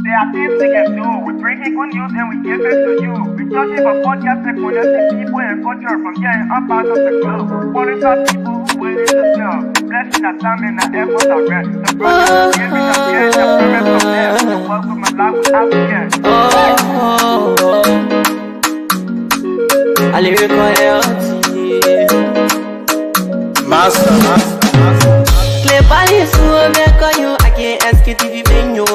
There are things we can do. We bring it good news and we give it to you. We touch it for 40 years, connecting people and culture from getting up out of the globe. 45 people who willing to sell. The blessing that time and the effort are rest. The brothers giving us the end of purpose from them. The work of my life without fear. I live Master. Clepali suome kanyo ake Sktv benyo.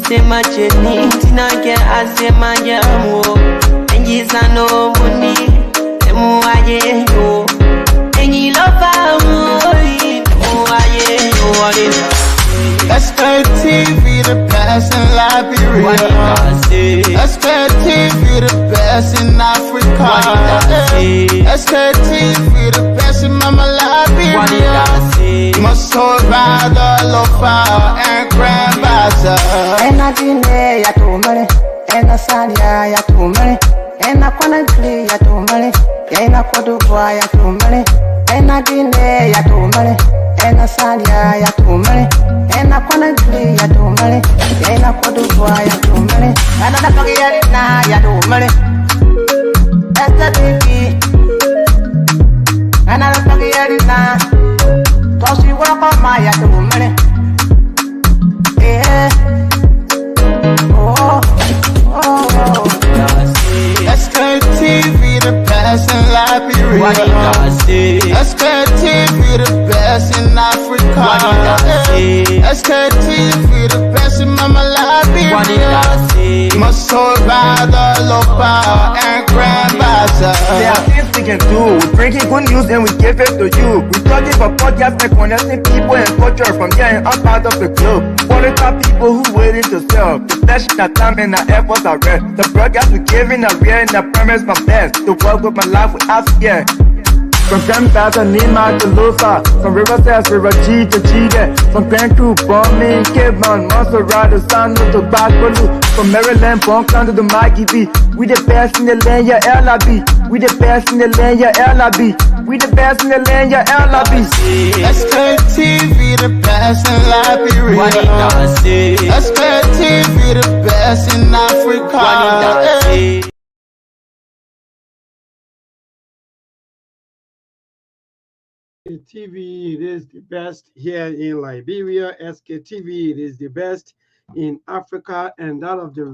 Sema cheni tina ke asema jamu. Enji sano muni emu aye yo. Enji lofa muni emu aye yo. Sktv, the best in Liberia. Sktv, the best in Africa. Sktv, the best in Mama Liberia. Must hold by the lofa and grandmaster. And I didn't ya to money, and I said ya to money, and I couldn't play ya to money, and I could do boy ya to money, and I didn't ya to money, and I said ya to money, and I couldn't play ya to money, and I could do boy ya to money, and I don't get it now ya to money. That's the baby, and I don't get it now. Cause you work on my ya to money. Yeah. Sktv, the best in Liberia. Sktv, the best in Africa. Sktv, the best in Mama Liberia. Must hold by the lofa and grandmaster. There are things we can do. We bring it good news and we give it to you. We touch it for podcasts and connecting people and culture from getting up out of the globe. 45 people who willing to sell. The flesh, the time, and the efforts are rest. The broadcast we giving a real and the premise from best. The work with my life without fear. From Grandfather Nima to Lufa, from River Sass, River G to Chide, from Banku, Bombing, Kidman, Monserrat, San to Bakulu, from Maryland, Bonkan to the Mikey B. We the best in the land, yeah, LIB. We the best in the land, yeah, LIB. We the best in the land, yeah, LIB. Sktv, the best in Liberia. Sktv, the best in Africa. TV, it is the best here in Liberia. Sktv, it is the best in Africa and that of the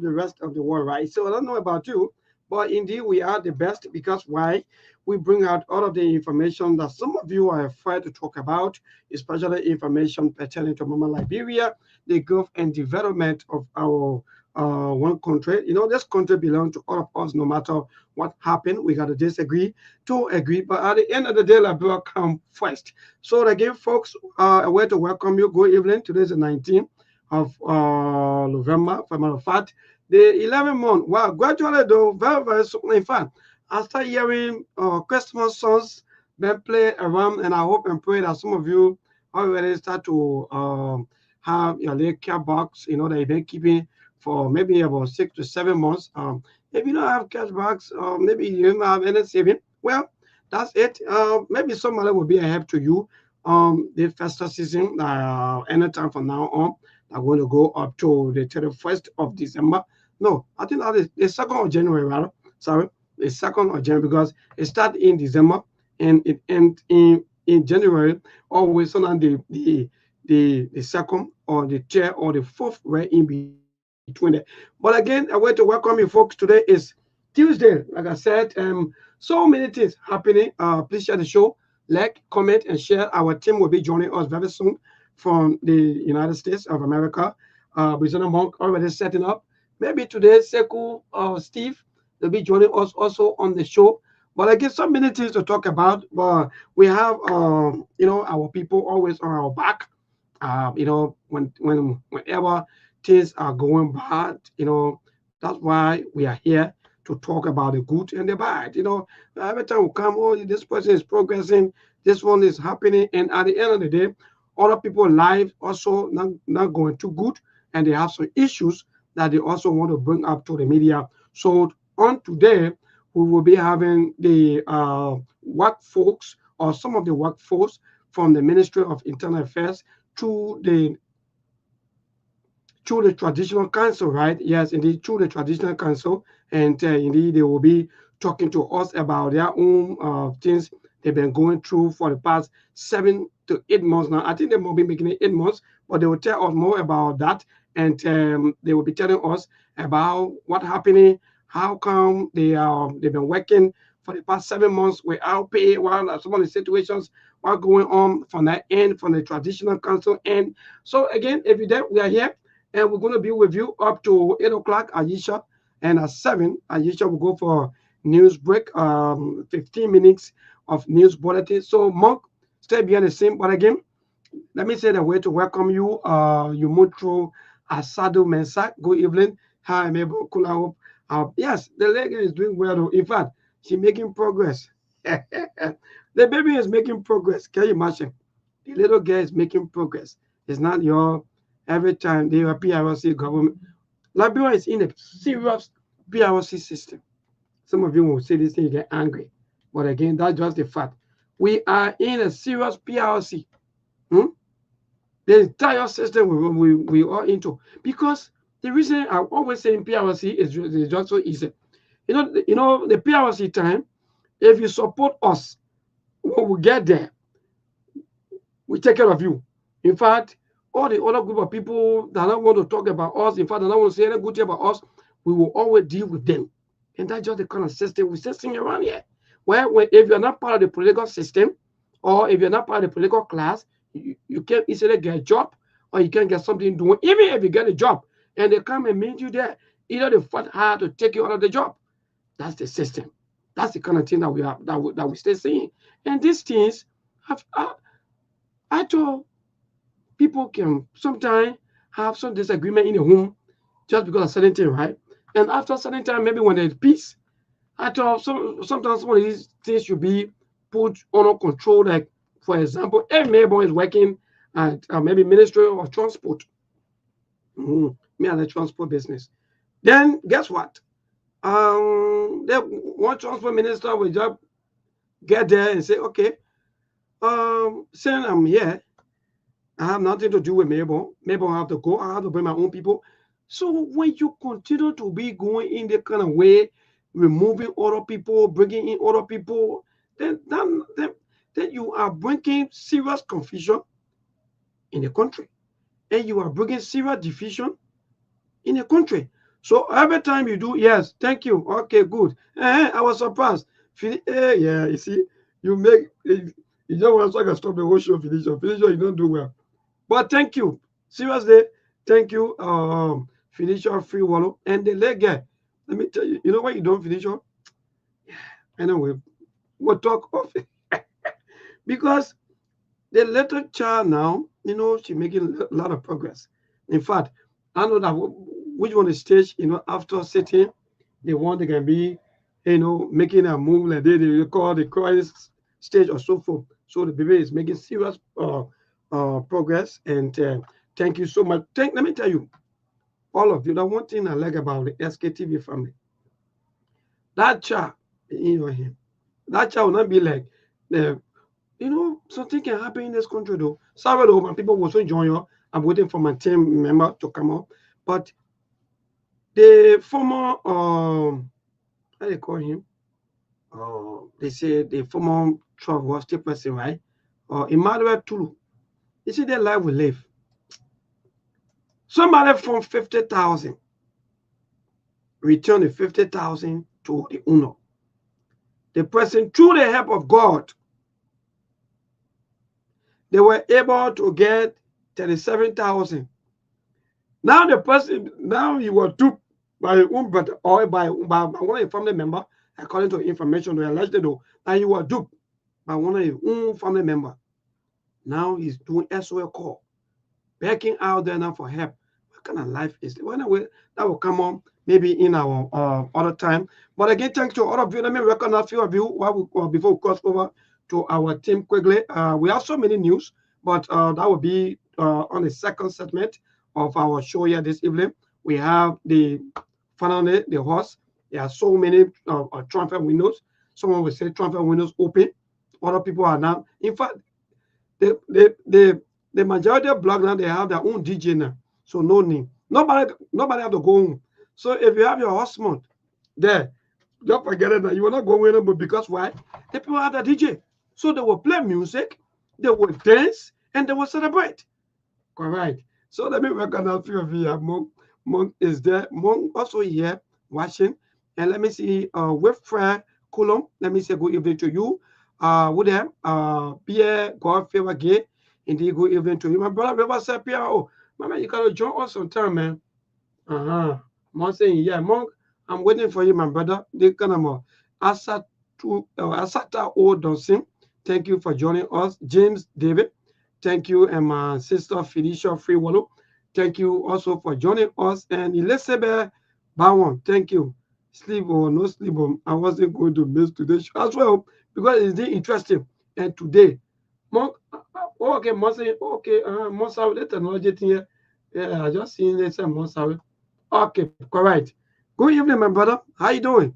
rest of the world, right? So I don't know about you, but indeed we are the best because why? We bring out all of the information that some of you are afraid to talk about, especially information pertaining to Mama Liberia, the growth and development of our one country. You know, this country belongs to all of us, no matter what happened. We got to disagree to agree, but at the end of the day, Liberia come first. So again, folks, a way to welcome you. Good evening. Today is the 19th of November. For matter of fact, the 11th month. Wow, gradually though, very, very soon. In fact, I start hearing Christmas songs being played around, and I hope and pray that some of you already start to have your little care box, you know, that you've been keeping for maybe about 6 to 7 months. If you don't have cash box, maybe you don't have any saving, well, that's it. Maybe somebody will be a help to you. The festive season, anytime from now on, are going to go up to the 31st of December. No, I think that is the 2nd of January, rather. Sorry, the 2nd of January, because it starts in December and it ends in January, always on the 2nd or the 3rd or the 4th, right in between there. But again, a way to welcome you folks. Today is Tuesday, like I said. So many things happening. Please share the show, like, comment, and share. Our team will be joining us very soon from the United States of America. Brisana Monk already setting up. Maybe today, Sekou Steve will be joining us also on the show. But again, so many things to talk about. But we have, you know, our people always on our back. You know, whenever things are going bad, you know, that's why we are here to talk about the good and the bad. You know, every time we come, oh, this person is progressing, this one is happening, and at the end of the day, other people's lives also not going too good, and they have some issues that they also want to bring up to the media. So on today, we will be having the work folks or some of the workforce from the Ministry of Internal Affairs to through the traditional council, right? Yes, indeed, through the traditional council, and indeed they will be talking to us about their own things they've been going through for the past 7 to 8 months now. I think they will be making it 8 months, but they will tell us more about that, and they will be telling us about what happening, how come they've been working for the past 7 months without pay, while some of the situations are going on from that end, from the traditional council end. So again, every day we are here, and we're going to be with you up to 8 o'clock, Aisha, and at 7, Aisha will go for news break, 15 minutes of news bulletin. So Monk, stay behind the scene. But again, let me say the way to welcome you. You move through Asado Mensa. Good evening. Hi, I'm able to hope. Yes, the lady is doing well. In fact, she's making progress. The baby is making progress. Can you imagine? The little girl is making progress. It's not your every time they are PRC government. Liberia is in a serious PRC system. Some of you will say this thing, you get angry. But again, that's just the fact. We are in a serious PRC. The entire system we are into. Because the reason I always say in PRC is just so easy. You know, the PRC time, if you support us, when we get there, we take care of you. In fact, all the other group of people that don't want to talk about us, in fact, that don't want to say any good thing about us, we will always deal with them. And that's just the kind of system we're sitting around here. Where if you're not part of the political system, or if you're not part of the political class, you can't easily get a job, or you can't get something doing. Even if you get a job and they come and meet you there, either they fight hard to take you out of the job. That's the system. That's the kind of thing that we stay seeing. And these things I thought people can sometimes have some disagreement in the home just because of certain thing, right? And after a certain time, maybe when there's peace, I thought sometimes some of these things should be put under control. Like, for example, if Mabel is working at maybe Ministry of Transport, me and the transport business, then guess what? One transport minister will just get there and say, okay, since I'm here, I have nothing to do with Mabel. Mabel have to go. I have to bring my own people. So when you continue to be going in the kind of way, removing other people, bringing in other people, then you are bringing serious confusion in the country, and you are bringing serious division in the country. So every time you do, yes, thank you, okay, good. I was surprised. Yeah, you see, you don't want to stop the whole show, Felicia, you don't do well. But thank you. Seriously, thank you, Felicia Free Wallow. And the leg guy, let me tell you, you know what you don't, Felicia? Anyway, we'll talk of it. Because the little child now, you know, she's making a lot of progress. In fact, I know that which one is stage, you know, after sitting, the one that can be, you know, making a move like they call the crisis stage or so forth. So the baby is making serious progress, and thank you so much. Let me tell you, all of you, that one thing I like about the SKTV family, that child, you know him, that child will not be like, you know, something can happen in this country though. Sorry though, my people will soon join you. I'm waiting for my team member to come up, but the former, how do they call him? They say the former Trump was still person, right? Emmanuel Tulu. You see their life we live. Somebody from 50,000 return the 50,000 to the owner. The person, through the help of God, they were able to get 37,000. Now the person, now he was duped by his own brother or by one of his family member, according to information they alleged though, that he was duped by one of his own family member. Now he's doing SOL call, backing out there now for help. What kind of life is it? Well, anyway, that will come on maybe in our other time. But again, thanks to all of you. Let me recognize a few of you before we cross over to our team quickly. We have so many news, but that will be on the second segment of our show here this evening. We have finally the horse. There are so many transfer windows. Someone will say transfer windows open. Other people are now. In fact, the majority of blogs now, they have their own DJ now. So no name. Nobody have to go home. So if you have your husband there, don't forget it that you will not go with them, but because why? The people had a DJ. So they will play music, they will dance, and they will celebrate. Correct. So let me recognize a few of you. Monk is there. Monk also here watching. And let me see Wilfred Coulomb. Let me say good evening to you. With them, Pierre, God favor gay. Indeed, good evening to you. My brother River said, Pierre, oh, my man, you gotta join us on time, man. Monk saying, yeah, Monk, I'm waiting for you, my brother. They kind of Asata O Donson. Thank you for joining us. James David. Thank you. And my sister Felicia Freewallow. Thank you also for joining us. And Elizabeth Bowen. Thank you. Sleep or no sleep, I wasn't going to miss today's show as well because it's interesting. And today, okay, okay, Monsawi, the technology thing here. Yeah, I just seen they say Monsawi. Okay, correct. Good evening, my brother. How you doing?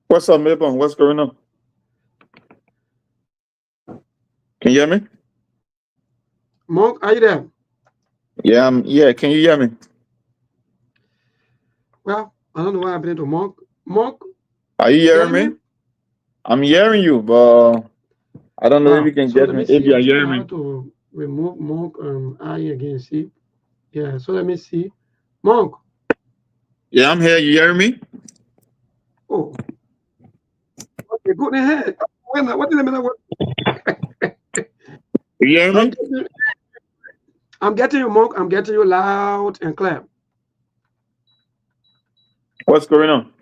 What's up, Milton? What's going on? Can you hear me? Monk, are you there? Yeah, yeah. Can you hear me? Well, I don't know what happened to Monk. Monk, are you hearing me? I'm hearing you, but I don't know if you can get me. If you are hearing me, to remove Monk I again. See, yeah. So let me see, Monk. Yeah, I'm here. You hearing me? Oh, okay. Go ahead. What did I mean? You hear me? I'm getting you, Monk. I'm getting you loud and clear. What's going on?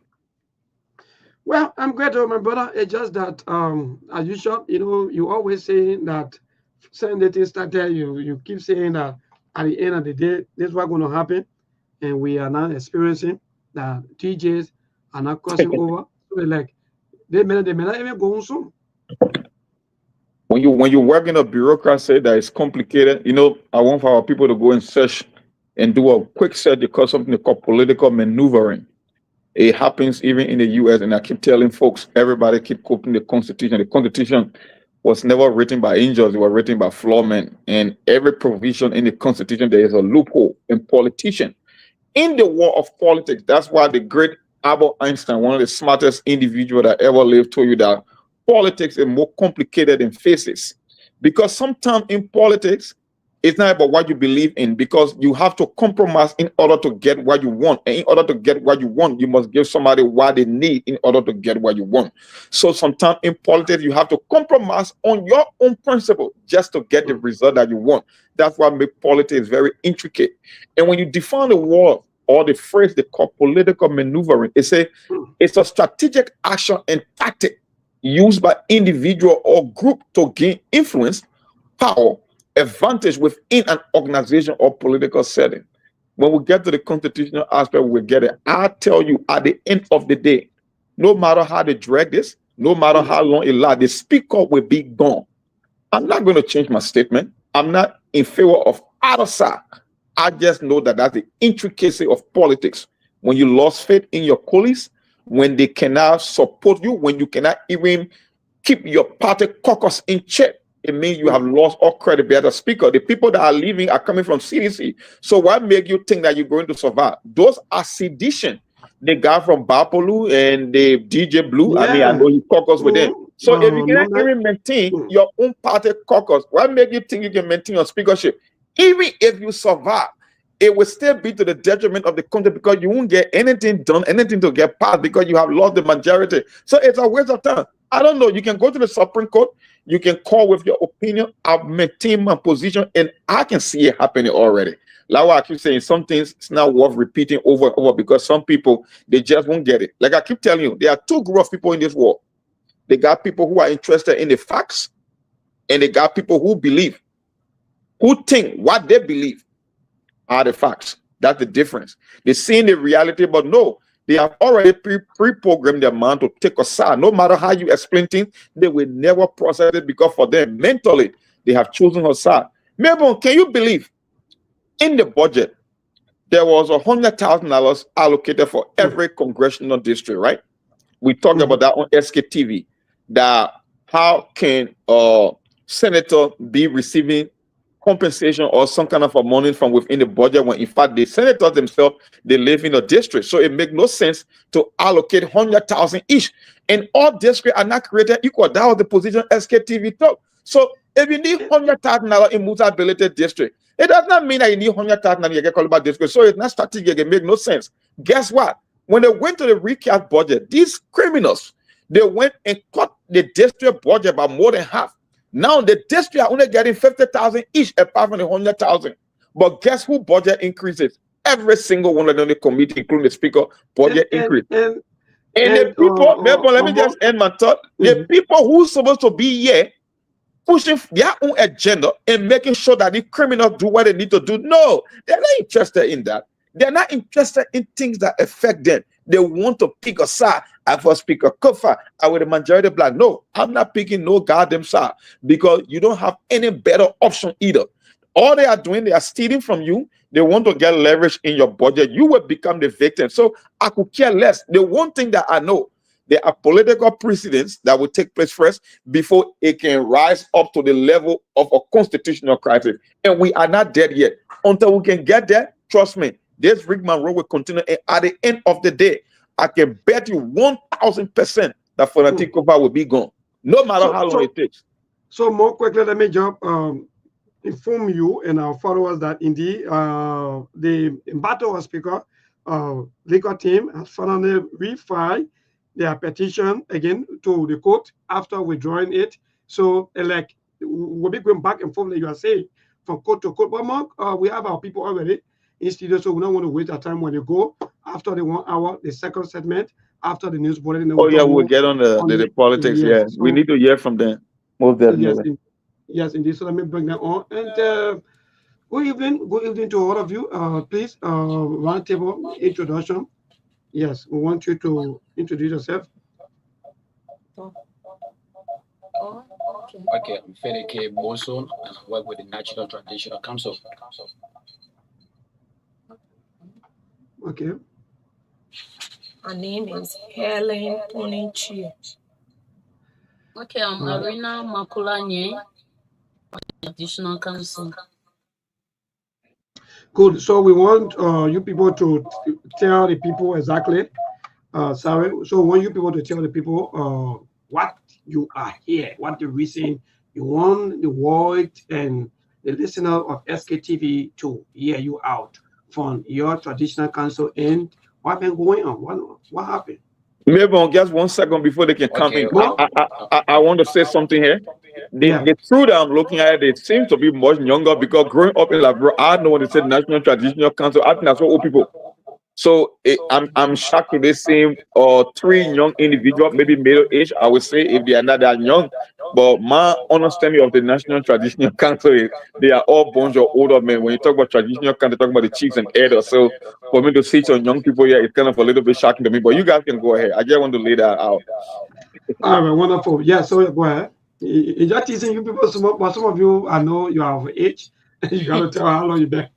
Well, I'm grateful, my brother. It's just that, as usual, you know, you always saying that certain the things started, you keep saying that at the end of the day, this is what's going to happen. And we are now experiencing that TJs are not crossing over. So like, they may not even go on soon. When you work in a bureaucracy that is complicated, you know, I want for our people to go and search and do a quick search because something called political maneuvering. It happens even in the US, and I keep telling folks, everybody keep quoting the Constitution. The Constitution was never written by angels, it was written by flawed men. And every provision in the Constitution, there is a loophole in politician. In the war of politics, that's why the great Albert Einstein, one of the smartest individuals that ever lived, told you that politics is more complicated than physics. Because sometimes in politics, it's not about what you believe in, because you have to compromise in order to get what you want. And in order to get what you want, you must give somebody what they need in order to get what you want. So sometimes in politics, you have to compromise on your own principle just to get the result that you want. That's why politics very intricate. And when you define the word or the phrase they call political maneuvering, it's a strategic action and tactic used by individual or group to gain influence, power, advantage within an organization or political setting. When we get to the constitutional aspect, we get it. I tell you, at the end of the day, no matter how they drag this, no matter how long it lasts, the speaker will be gone. I'm not going to change my statement. I'm not in favor of either side. I just know that that's the intricacy of politics. When you lost faith in your colleagues, when they cannot support you, when you cannot even keep your party caucus in check, it means you have lost all credibility as a speaker. The people that are leaving are coming from CDC. So what make you think that you're going to survive? Those are sedition. The guy from Bapolu and the DJ Blue, I mean, I know you caucus with them. So if you cannot even maintain your own party caucus, what make you think you can maintain your speakership? Even if you survive, it will still be to the detriment of the country, because you won't get anything done, anything to get passed, because you have lost the majority. So it's a waste of time. I don't know. You can go to the Supreme Court. You can call with your opinion. I'll maintain my position, and I can see it happening already. Like what I keep saying, some things it's not worth repeating over and over, because some people, they just won't get it. Like I keep telling you, there are two groups of people in this world. They got people who are interested in the facts, and they got people who believe, who think what they believe are the facts. That's the difference. They see the reality, but no, they have already pre-programmed their mind to take a side. No matter how you explain things, they will never process it, because for them, mentally, they have chosen her side. Melbourne, can you believe in the budget, there was $100,000 allocated for every congressional district, right? We talked about that on Sktv, that how can a senator be receiving compensation or some kind of a money from within the budget when in fact the senators themselves they live in a district. So it makes no sense to allocate 100,000 each. And all districts are not created equal. That was the position SKTV took. So if you need $100,000 in multi-ability district, it does not mean that you need $100,000 you get called about district. So it's not strategic. It makes no sense. Guess what? When they went to the recast budget, these criminals, they went and cut the district budget by more than half. Now the district are only getting 50,000 each apart from the 100,000. But guess who budget increases? Every single one of them in the committee, including the speaker, budget increase. And the people, let me just end my thought. The people who's supposed to be here pushing their own agenda and making sure that the criminals do what they need to do. No, they're not interested in that. They're not interested in things that affect them. They want to pick a side. I for Speaker Kofa, I with the majority black. No, I'm not picking no goddamn side because you don't have any better option either. All they are doing, they are stealing from you. They want to get leverage in your budget. You will become the victim. So I could care less. The one thing that I know, there are political precedents that will take place first before it can rise up to the level of a constitutional crisis. And we are not dead yet. Until we can get there, trust me, this Rickman road will continue. And at the end of the day, I can bet you 1,000% that Fonatikova will be gone, no matter how long it takes. So more quickly, let me just inform you and our followers that indeed the embattled speaker legal team has finally refiled their petition again to the court after withdrawing it. So like we'll be going back and forth, like you are saying, from court to court. But Mark, we have our people already in studio, so we don't want to waste our time when you go after the 1 hour, the second segment, after the news bulletin. Oh yeah, we'll get on the politics. Yeah, so, we need to hear from them. Most definitely. Yes, indeed. So let me bring them on. And good evening to all of you. Please, round table introduction. Yes, we want you to introduce yourself. Okay, I'm Fedeke Boson, and I work with the National Traditional Council. Okay. My name is Helen Punichi. Okay, I'm Arena Makulanye, Traditional Council. Good. So we want you people to tell the people exactly. Sorry. So we want you people to tell the people what you are here, what the reason you want the world and the listener of SKTV to hear you out from your traditional council and what been going on. What happened? Maybe on just 1 second before they can come in. I want to say something here. The truth that I'm looking at, they seem to be much younger because growing up in Labrador, I know when they say National Traditional Council, I think that's what old people. So I'm shocked to the same 3 young individuals, maybe middle age, I would say, if they are not that young. But my understanding of the National Traditional Council is they are all bunch of older men. When you talk about traditional council, talk about the chiefs and elders. So for me to see some young people here, it's kind of a little bit shocking to me. But you guys can go ahead. I just want to lay that out. All right, wonderful. Yeah, so go ahead. It's just teasing you people, but some of you, I know you are of age. You got to tell how long you've been.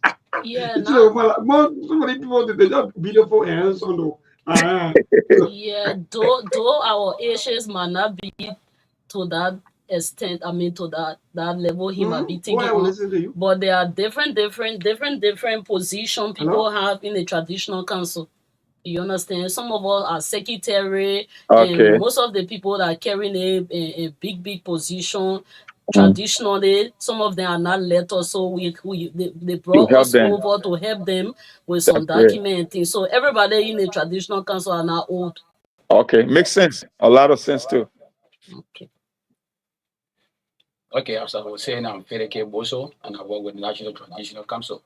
Yeah, so many people, they just beautiful hands on the. Yeah, though our ages might not be to that extent, I mean to that level he might be thinking on, but there are different position people have in the traditional council. You understand? Some of us are secretary, and most of the people that are carrying a big position traditionally, some of them are not letters, so they brought us over to help them with some documenting. So everybody in the traditional council are not old. Okay, makes sense. A lot of sense too. Okay, as I was saying, I'm Fedeke Boso, and I work with the National Traditional Council.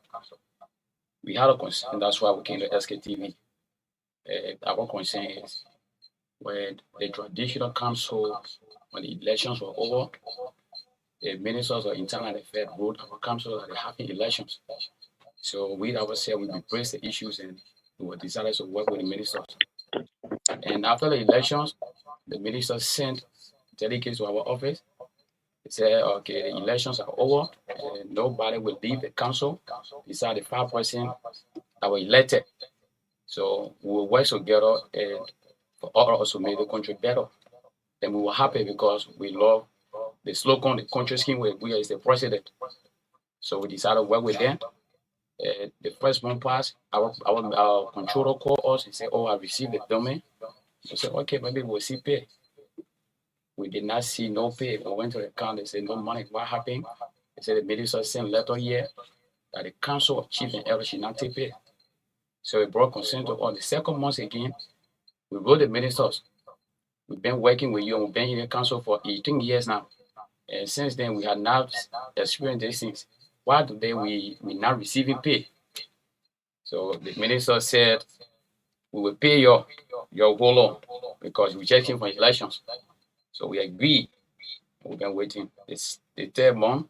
We had a concern, that's why we came to SKTV. Our concern is when the traditional council, when the elections were over, the ministers of internal affairs wrote our council that they're having elections. So we ourselves, we embraced the issues and we decided to work with the ministers. And after the elections, the ministers sent delegates to our office. They said, okay, the elections are over and nobody will leave the council besides the 5 persons that were elected. So we will work together and for all of us to make the country better. And we were happy because we love the slogan, the country scheme where we are the president. So we decided to work with them. The first month passed, our controller called us and said, "Oh, I received the payment." We said, "Okay, maybe we'll see pay." We did not see no pay. We went to the account, they said no money. What happened? They said the minister sent letter here that the council of chief and elders should not take pay. So we brought consent to all. The second month again, we wrote the ministers. We've been working with you and we've been in the council for 18 years now. And since then, we have not experienced these things. Why today we not receiving pay? So the minister said, we will pay your whole loan because we just came from elections. So we agreed. We've been waiting. It's the third month.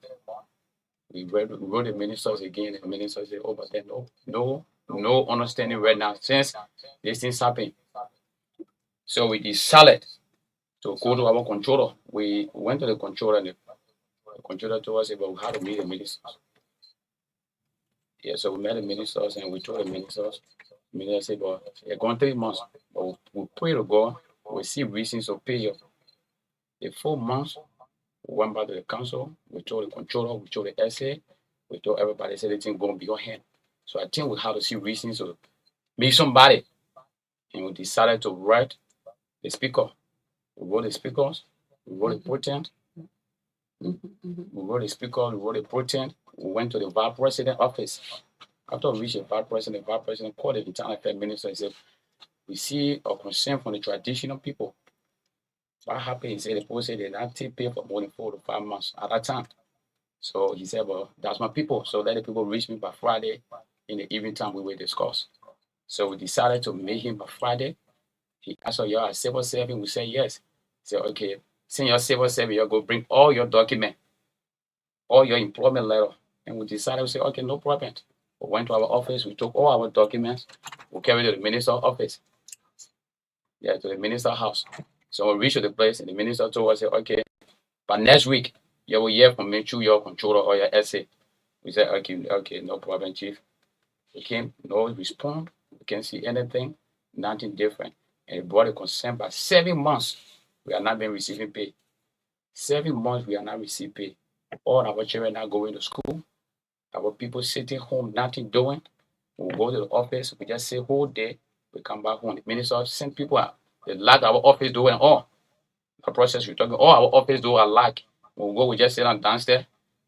We wrote the ministers again, and the minister said, "Oh, but then no understanding right now since these things happen." So we decided to go to our controller. We went to the controller, and the controller told us, "But we had to meet the ministers." Yeah, so we met the ministers, and we told the ministers. The minister said, "But it's gone 3 months, but we pray to God. We see reasons to pay you." The 4 months, we went back to the council. We told the controller, we told the SA, we told everybody, said the thing going to be your hand. So I think we have to see reasons to meet somebody. And we decided to write the speaker. We wrote the speakers, we wrote the president, we wrote the speaker, we wrote the president. We went to the vice president office. After we reached the vice president called the internal affairs minister and said, "We see a concern from the traditional people. What happened?" He said the people said they not take pay for more than 4 to 5 months at that time. So he said, "Well, that's my people." So let the people reach me by Friday in the evening time we will discuss. So we decided to meet him by Friday. He asked, "Y'all are civil servant?" We said yes. He said, "Okay, since you're civil servant, you'll go bring all your document, all your employment letter." And we decided to say, "Okay, no problem." We went to our office, we took all our documents, we carried to the minister's office. Yeah, to the minister's house. So we reached the place and the minister told us, "Okay, by next week, you will hear from me through your controller or your SA." We said, okay, no problem, chief. We came, no response, we can't see anything, nothing different. And he brought a consent by 7 months, we have not been receiving pay. 7 months, we are not receiving pay. All our children are going to school, our people sitting home, nothing doing. We go to the office, we just say whole day, we come back home. The minister send people out. They lock our office door and all. The process we're talking, all our office door are locked. When we go, we just sit down downstairs,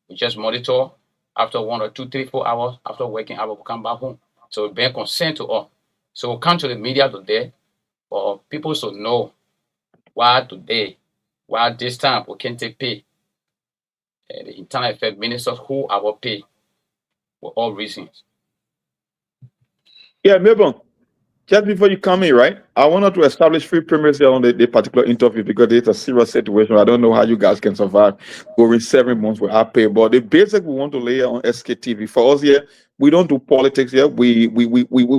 we just monitor. After 1 or 2, 3, 4 hours, after working hours, we come back home. So we're being concerned to all. So we come to the media today for people to know why today, why this time we can't take pay. The internal affairs ministers who our pay for all reasons. Yeah, Melbourne. Just before you come in, right? I wanted to establish 3 premises on the particular interview because it's a serious situation. I don't know how you guys can survive going 7 months without pay. But the basic we want to lay on SKTV for us here, we don't do politics here. We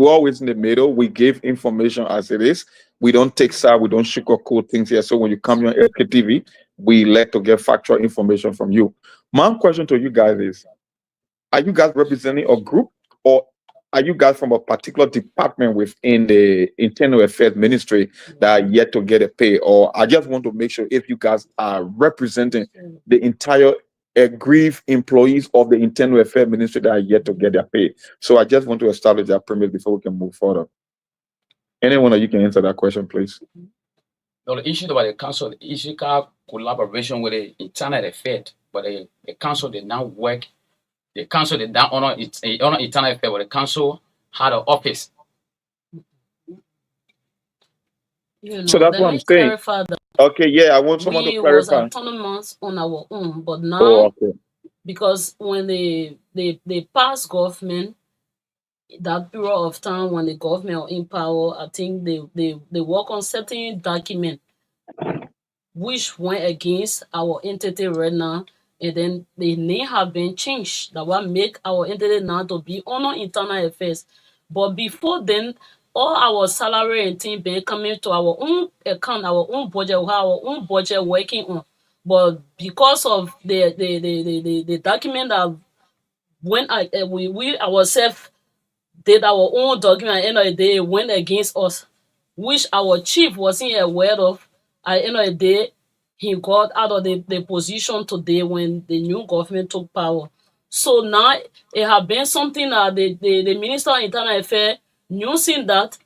always in the middle. We give information as it is. We don't take side. We don't sugarcoat things here. So when you come here on SKTV, we like to get factual information from you. My question to you guys is: are you guys representing a group, or are you guys from a particular department within the internal affairs ministry that are yet to get a pay? Or I just want to make sure if you guys are representing the entire aggrieved employees of the internal affairs ministry that are yet to get their pay. So I just want to establish that premise before we can move further. Anyone of you can answer that question, please. No, the issue about the council, the issue of collaboration with the internal affairs, but the council did not work. The council did not honor internal affairs, but the council had an office. So that's what I'm saying. Okay, yeah, I want someone to clarify. We was autonomous on our own, but now, because when they pass government, that period of time when the government are in power, I think they work on certain document which went against our entity right now. And then the name have been changed. That what make our entity now to be on internal affairs. But before then, all our salary and thing been coming to our own account, our own budget, we have our own budget working on. But because of the document that when we ourselves did our own document, at the end of the day, it went against us, which our chief wasn't aware of. At the end of the day, he got out of the position today when the new government took power. So now it have been something that the Minister of Internal Affairs using that,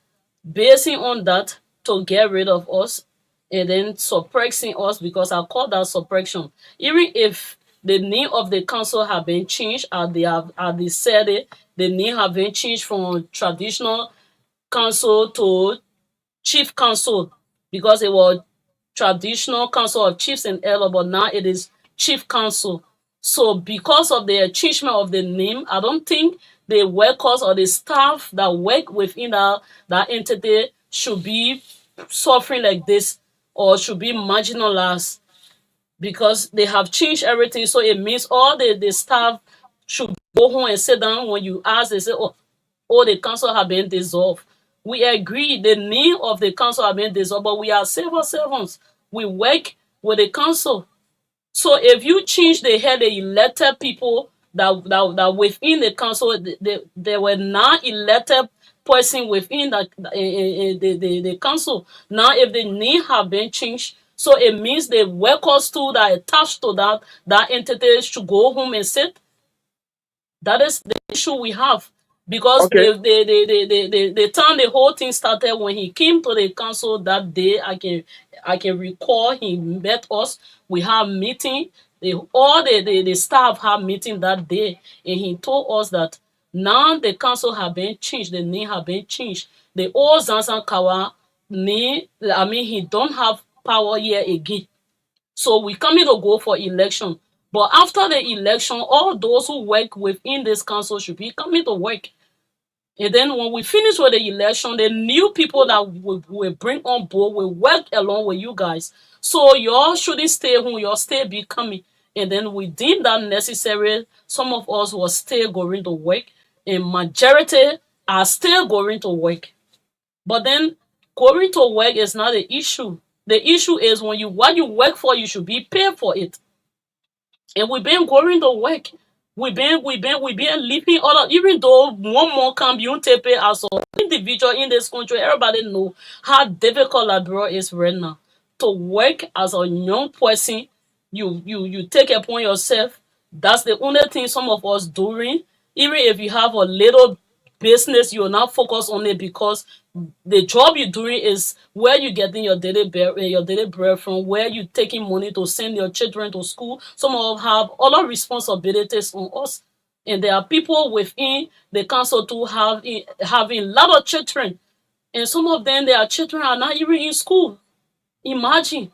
basing on that to get rid of us and then suppressing us, because I call that suppression. Even if the name of the council have been changed, as they said it, the name have been changed from traditional council to chief council, because it was traditional council of chiefs and elders, but now it is chief council. So because of the changement of the name, I don't think the workers or the staff that work within that entity should be suffering like this or should be marginalized, because they have changed everything. So it means all the staff should go home and sit down. When you ask, they say, oh, the council have been dissolved. We agree the name of the council have been dissolved, but we are civil servants. We work with the council. So if you change the head, the elected people that within the council, they were not elected person within the council. Now, if the name have been changed, so it means the workers too that are attached to that entity should go home and sit. That is the issue we have. Because Okay. the time the whole thing started, when he came to the council that day, I can recall he met us. We have meeting. All the staff have meeting that day, and he told us that now the council have been changed, the name have been changed. The old Zanzan Kawa name, I mean, he don't have power here again. So we coming to go for election. But after the election, all those who work within this council should be coming to work. And then when we finish with the election, the new people that we bring on board will work along with you guys. So y'all shouldn't stay home, y'all stay be coming. And then we deem that necessary. Some of us will still going to work, and majority are still going to work. But then going to work is not the issue. The issue is what you work for, you should be paid for it. And we've been going to work. We've been living all of, even though one more come, you take pay as an individual in this country. Everybody know how difficult Liberia is right now. To work as a young person, you take it upon yourself. That's the only thing some of us doing. Even if you have a little business, you're not focused on it, because the job you're doing is where you're getting your daily bread from, where you're taking money to send your children to school. Some of us have other responsibilities on us, and there are people within the council to having a lot of children, and some of them, their children are not even in school. Imagine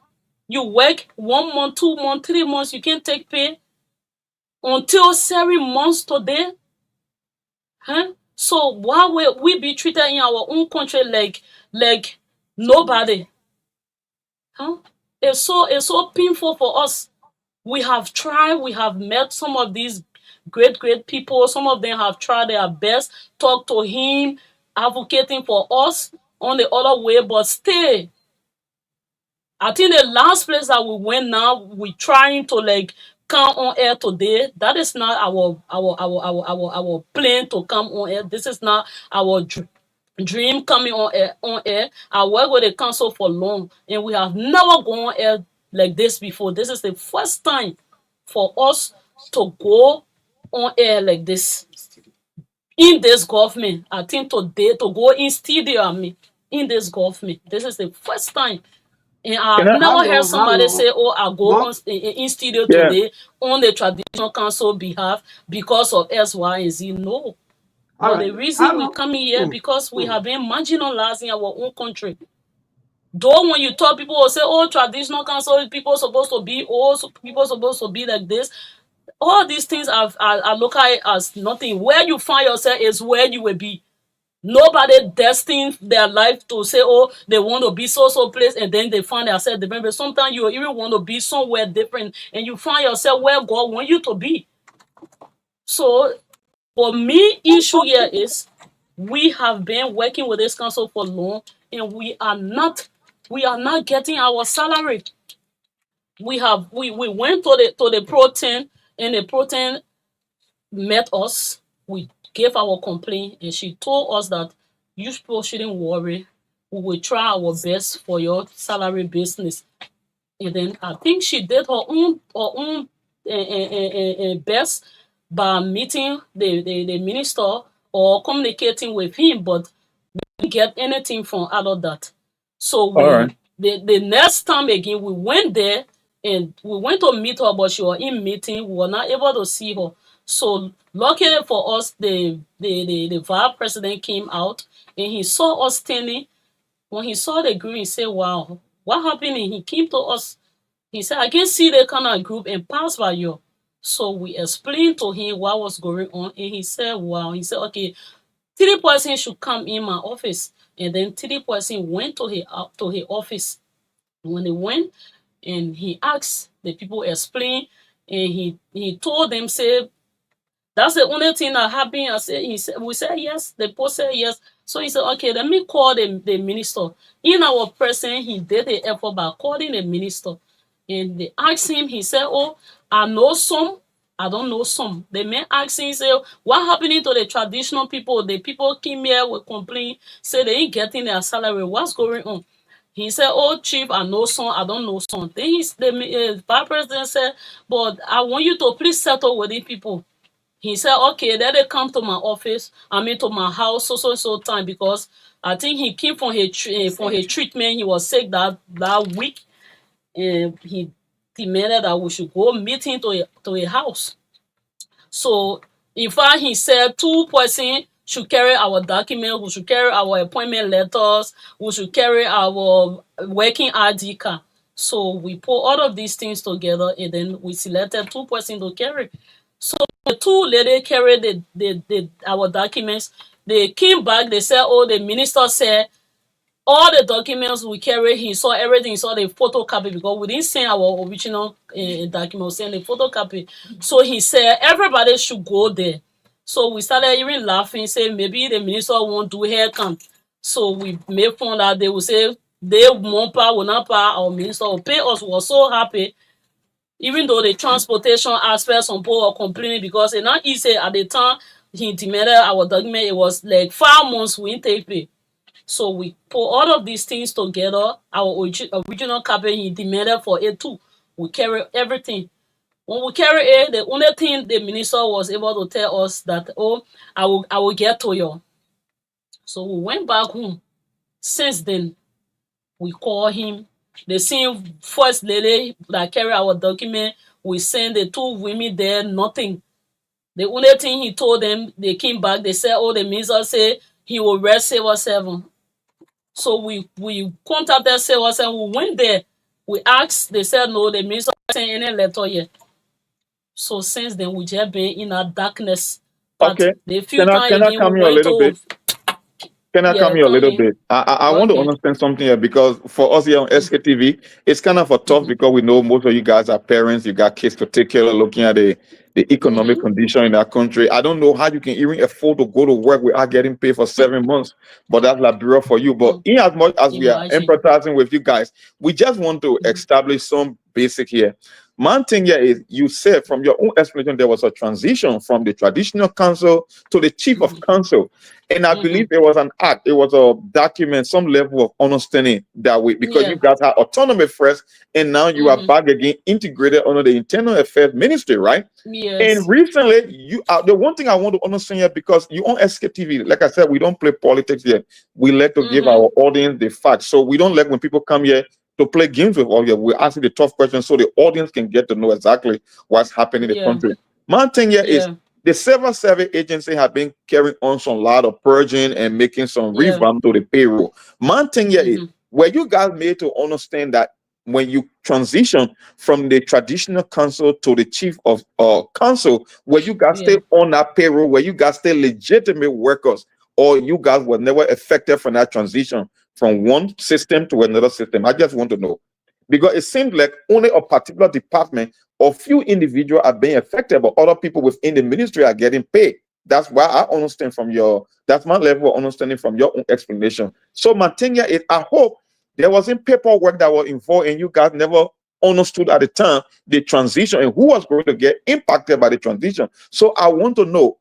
you work 1 month, 2 months, 3 months, you can't take pay until 7 months today. Huh? So why will we be treated in our own country like nobody? Huh? It's so painful for us. We have tried, we have met some of these great people. Some of them have tried their best, talk to him, advocating for us on the other way, but still, I think the last place that we went now, we trying to come on air today. That is not our plan to come on air. This is not our dream coming on air. I work with the council for long, and we have never gone on air like this before. This is the first time for us to go on air like this in this government. I think today to go in studio, in this government, this is the first time. And I've never heard somebody say, oh, I go in studio today on the traditional council behalf because of S, Y, and Z. No. But the reason we come here because we have been marginalized in our own country. Though when you talk, people will say, oh, traditional council, people supposed to be, people supposed to be like this. All these things are looked at as nothing. Where you find yourself is where you will be. Nobody destined their life to say, oh, they want to be so place, and then they find themselves different. But sometimes you even want to be somewhere different, and you find yourself where God wants you to be. So, for me, issue here is we have been working with this council for long, and we are not getting our salary. We went to the protein, and the protein met us. We gave our complaint, and she told us that you people shouldn't worry. We will try our best for your salary business. And then I think she did her own best, by meeting the minister or communicating with him, but we didn't get anything from out of that. So the next time again, we went there and we went to meet her, but she was in meeting. We were not able to see her. So luckily for us, the vice president came out and he saw us standing. When he saw the group, he said, "Wow, what happened?" And he came to us. He said, "I can see the kind of group and pass by you." So we explained to him what was going on, and he said, "Wow." He said, "Okay, 3 persons should come in my office." And then 3 persons went to his office. When they went, and he asked the people, explain, and he told them, say, that's the only thing that happened. We said yes. The post said yes. So he said, okay, let me call the minister. In our person, he did the effort by calling the minister. And they asked him, he said, oh, I know some, I don't know some. The man asked him, he said, what happening to the traditional people? The people came here with complaint, say they ain't getting their salary. What's going on? He said, oh, chief, I know some, I don't know some. Then the vice president said, but I want you to please settle with these people. He said, okay, let it come to my office, to my house, so time, because I think he came from his treatment. He was sick that week, and he demanded that we should go meet him to a house. So, in fact, he said 2 persons should carry our documents, we should carry our appointment letters, we should carry our working ID card. So, we put all of these things together, and then we selected 2 persons to carry. So the 2 ladies carried our documents. They came back. They said, "Oh, the minister said all the documents we carry. He saw everything. He saw the photocopy because we didn't send our original documents. We sent the photocopy. So he said everybody should go there." So we started even laughing, saying maybe the minister won't do hair count. So we made fun that they would say they won't pay, will not pay. Our minister will pay us. We were so happy. Even though the transportation aspect, some people were complaining because it's not easy. At the time he demanded our document, it was like 5 months we didn't take pay. So we put all of these things together. Our original copy he demanded for it too. We carry everything. When we carry it, the only thing the minister was able to tell us that, oh, I will get to you. So we went back home. Since then, we call him. The same first lady that carry our document, we send the 2 women there, nothing. The only thing he told them, they came back, they said, oh, the minister said he will rest Silver 7. So we contacted Silver 7, we went there, we asked, they said no, the minister sent any letter yet. So since then, we just been in a darkness. But Okay. the few Can I come here a little bit? Can I come here a little bit? I want to understand something here, because for us here on SKTV, it's kind of a tough because we know most of you guys are parents, you got kids to take care of, looking at the economic condition in our country. I don't know how you can even afford to go to work without getting paid for 7 months, but that's like bureau for you. But in as much as we are empathizing with you guys, we just want to establish some basic here. One thing here is, you said from your own explanation there was a transition from the traditional council to the chief of council, and I believe it was an act, it was a document, some level of understanding that way, because you guys had autonomy first, and now you are back again integrated under the internal affairs ministry, right? Yes. And recently, you are the one thing I want to understand here, because you on SKTV, like I said, we don't play politics here. We like to give our audience the facts, so we don't like when people come here to play games with all. We're asking the tough questions so the audience can get to know exactly what's happening in the country. My thing here is, the civil service agency have been carrying on some lot of purging and making some revamp to the payroll. My thing here is, were you guys made to understand that when you transition from the traditional council to the chief of council, where you guys stay on that payroll, where you guys stay legitimate workers, or you guys were never affected from that transition from one system to another system? I just want to know, because it seems like only a particular department or few individuals are being affected, but other people within the ministry are getting paid. That's why I understand from that's my level of understanding from your own explanation. So my thing here is, I hope there wasn't paperwork that was involved and you guys never understood at the time the transition and who was going to get impacted by the transition. So I want to know,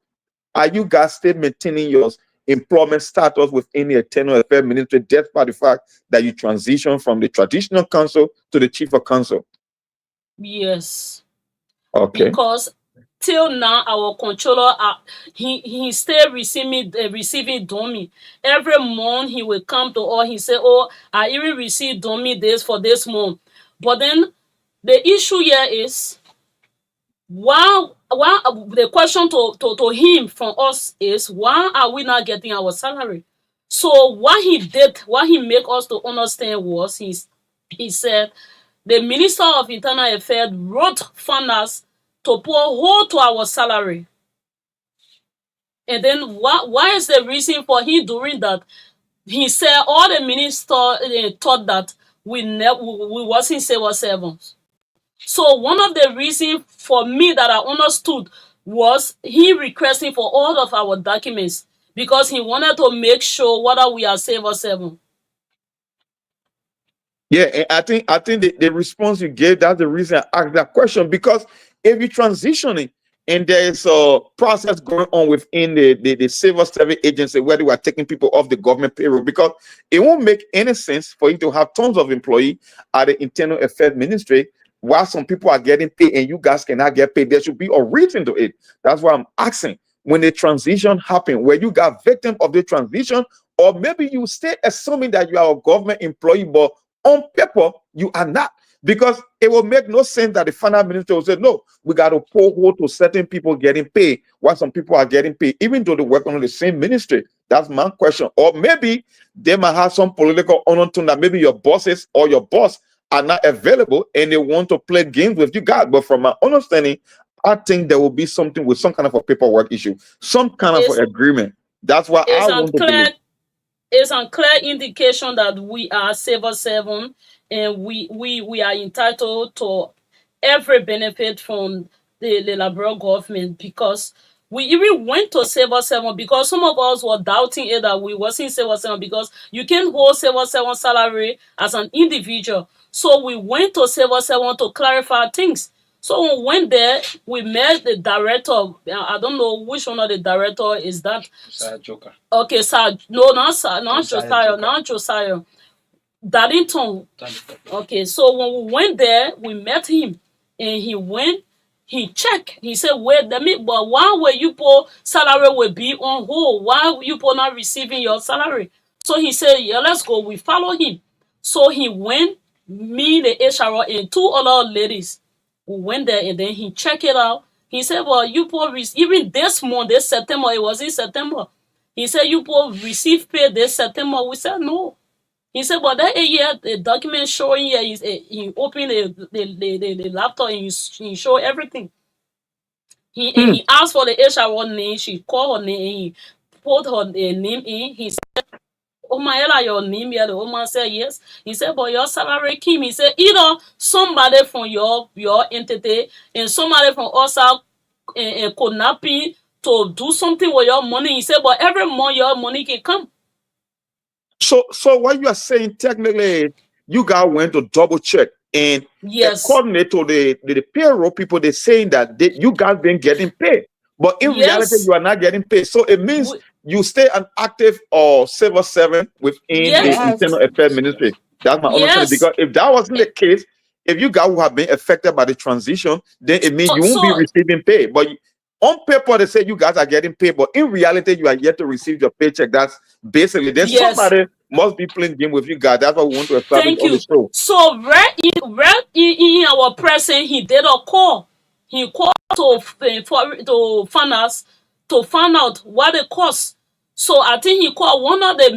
are you guys still maintaining your employment status within the internal affairs ministry, despite the fact that you transition from the traditional council to the chief of council? Yes. Okay. Because till now, our controller, he still receiving dummy. Every month he will come to us. He say, "Oh, I even received dummy this for this month." But then the issue here is, why the question to him from us is, why are we not getting our salary? So what he did, what he make us to understand was, he said the Minister of Internal Affairs wrote funders to pour hold to our salary. And then why is the reason for him doing that? He said all the ministers thought that we wasn't civil servants. So one of the reasons for me that I understood was he requesting for all of our documents because he wanted to make sure whether we are civil servants. Yeah, and I think the response you gave, that's the reason I asked that question, because if you're transitioning and there's a process going on within the civil service agency where they are taking people off the government payroll, because it won't make any sense for you to have tons of employees at the Internal Affairs Ministry while some people are getting paid and you guys cannot get paid. There should be a reason to it. That's why I'm asking, when the transition happened, where you got victim of the transition, or maybe you stay assuming that you are a government employee, but on paper you are not, because it will make no sense that the finance minister will say, no, we got to pour hold to certain people getting paid while some people are getting paid, even though they work on the same ministry. That's my question. Or maybe they might have some political undertone that maybe your bosses or your boss are not available and they want to play games with you guys. But from my understanding, I think there will be something with some kind of a paperwork issue, some kind of agreement. That's why I want to believe. It's a clear indication that we are civil servants and we are entitled to every benefit from the Liberal government, because we even went to civil servant because some of us were doubting it that we wasn't civil servant, because you can hold civil servant salary as an individual. So we went to civil servant to clarify things. So when we went there, we met the director. I don't know which one of the director is that. Joker. Okay, sir. No, not Josiah. Not Josiah. Darlington. Okay, so when we went there, we met him, and he checked. He said, "Wait, but why will you poor salary will be on hold? Why you poor not receiving your salary?" So he said, "Yeah, let's go." We follow him. So he went, me, the HR, and two other ladies. We went there and then he checked it out. He said, "Well, you poor even this month, this September, it was in September." He said, "You poor receive pay this September." We said, "No." He said, "But that year, the document showing here is he opened the laptop and he showed everything." He asked for the HR name. She called her name and he put her name in. He said, "Oh my, your name here." The woman said, "Yes." He said, "But your salary came." He said, "Either somebody from your entity and somebody from us could not be to do something with your money." He said, "But every month your money can come." So what you are saying, technically, you guys went to double check, and according to the payroll people, they're saying that you guys been getting paid, but in reality, you are not getting paid. So it means you stay an active or civil servant within the Internal Affairs Ministry. That's my understanding. Because if that wasn't the case, if you guys would have been affected by the transition, then it means you won't be receiving pay. But on paper, they say you guys are getting paid, but in reality, you are yet to receive your paycheck. That's basically, then somebody must be playing game with you guys. That's what we want to establish on the show. So right in our present, he did a call. He called to finance to find out what it costs. So I think he called one of the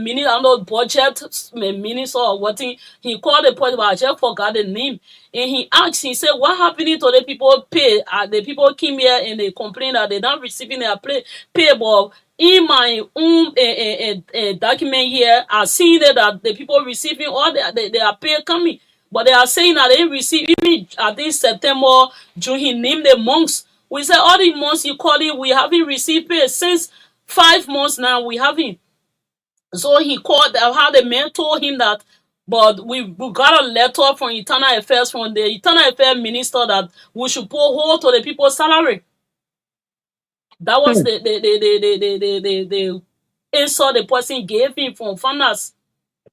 budget minister or what he called the point, but I just forgot the name. And he asked, he said, "What happening to the people pay? The people came here and they complain that they're not receiving their pay. But in my own document here, I see that the people receiving all their pay coming. But they are saying that they receive, even I think September, June, he named the months. We said all the months you call it, we haven't received pay since 5 months now, we haven't." So he called, how the man told him that, but we got a letter from Internal Affairs, from the Internal Affairs Minister, that we should put hold to the people's salary. That was the answer the person gave him from finance.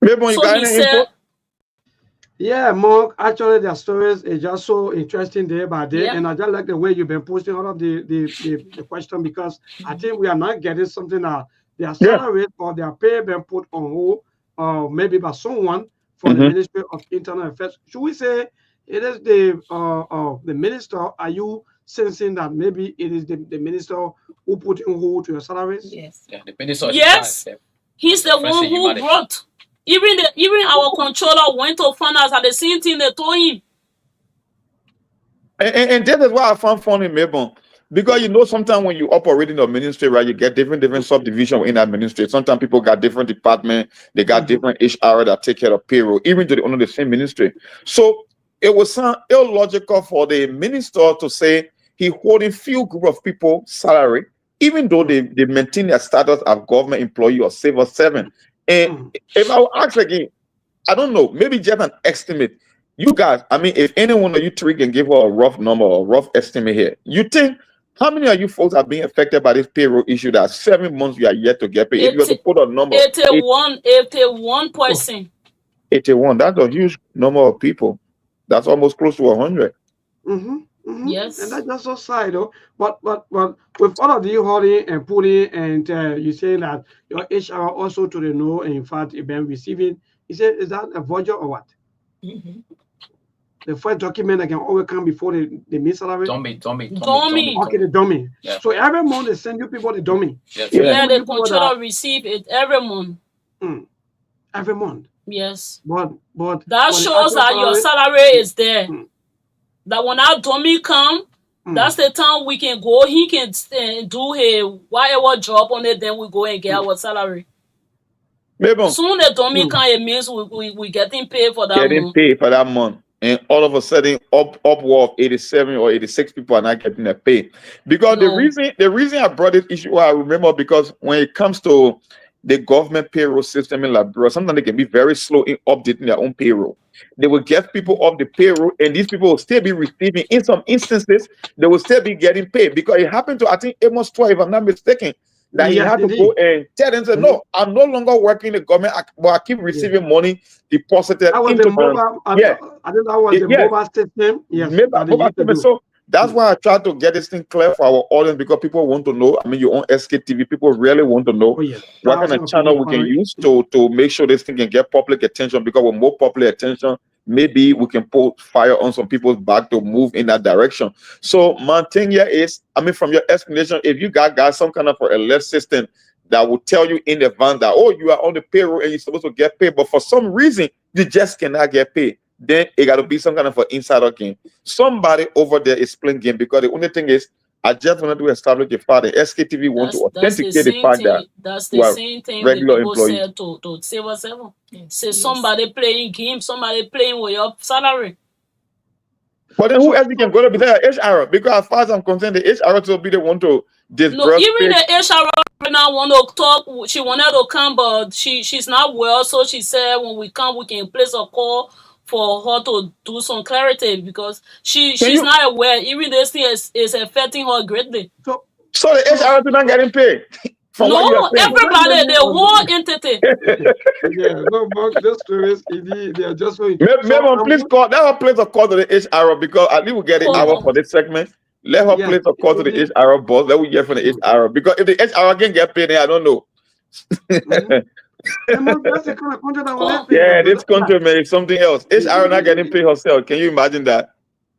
So he said, Yeah, Monk, actually their stories is just so interesting day by day. Yeah. And I just like the way you've been posting all of the question, because I think we are not getting something that their Yeah. salary or their pay been put on hold, or maybe by someone from the Mm-hmm. Ministry of Internal Affairs. Should we say it is the minister? Are you sensing that maybe it is the minister who put in hold to your salaries? Yes. Yeah, the minister. Yes, he's the one who brought. Even our controller went to find us at the same thing they told him. And that is why I found funny, Mabel. Because you know, sometimes when you operate in a ministry, right, you get different subdivision in that ministry. Sometimes people got different department, they got different HR that take care of payroll, even though they own the same ministry. So it was sound illogical for the minister to say he holding few group of people salary, even though they maintain their status as government employee or civil servant. And if I will ask again, I don't know, maybe just an estimate. You guys, I mean, if any one of you three can give her a rough number or rough estimate here, you think how many of you folks are being affected by this payroll issue that 7 months you are yet to get paid? If you were to put a number, 81%. 81. That's a huge number of people. That's almost close to 100. Yes. And that's just so sad, though. But with all of you holding and pulling, and you say that your HR also to the know, and in fact, you've been receiving. He said, is that a voucher or what? The first document that can always come before the mean salary? Dummy. Okay, the dummy. Yeah. So every month they send you people the dummy. Yes. Yeah, the controller receive it every month. Every month. Yes. But that shows that your salary is there. That when our dummy come, that's the time we can go. He can do his whatever job on it. Then we go and get our salary. Soon the dummy come, it means we getting paid for that month. Getting paid for that month. And all of a sudden, upward of 87 or 86 people are not getting their pay. Because the reason I brought this issue, I remember, because when it comes to the government payroll system in Liberia, sometimes they can be very slow in updating their own payroll. They will get people off the payroll, and these people will still be receiving. In some instances, they will still be getting paid, because it happened to, I think, Amos 12, if I'm not mistaken, that he had to go and tell them, say, no, I'm no longer working in the government, but I keep receiving money deposited into the mobile. I think that was the mobile system. Yes, mobile system. So that's why I try to get this thing clear for our audience, because people want to know. I mean, you own Sktv, people really want to know what kind of channel we can use to make sure this thing can get public attention, because with more public attention, maybe we can put fire on some people's back to move in that direction. So my thing here is, I mean, from your explanation, if you got some kind of a alert system that will tell you in advance that, oh, you are on the payroll and you're supposed to get paid, but for some reason you just cannot get paid, then it got to be some kind of an insider game. Somebody over there is playing game, because the only thing is, I just wanted to establish the fact that Sktv wants to authenticate the fact that that's the same thing regular the people employees said to Silver 7. Say somebody playing games, somebody playing with your salary. But then who else can go to be there? HR, because as far as I'm concerned, the HR will be the one to disburse. No, even the HR right now want to talk. She wanted to come, but she's not well. So she said when we come, we can place a call for her to do some clarity, because she's not aware. Even this thing is affecting her greatly. So the HR is not getting paid. No, everybody, the whole entity. Yeah, no, Mark, those stories, they are just going. Please call. Let her place a call to the HR, because at least we get an hour for this segment. Let her place a call to the HR boss. Let we hear from the HR, because if the HR can get paid, I don't know. Yeah, this country man is something else. HR not getting paid herself. Can you imagine that?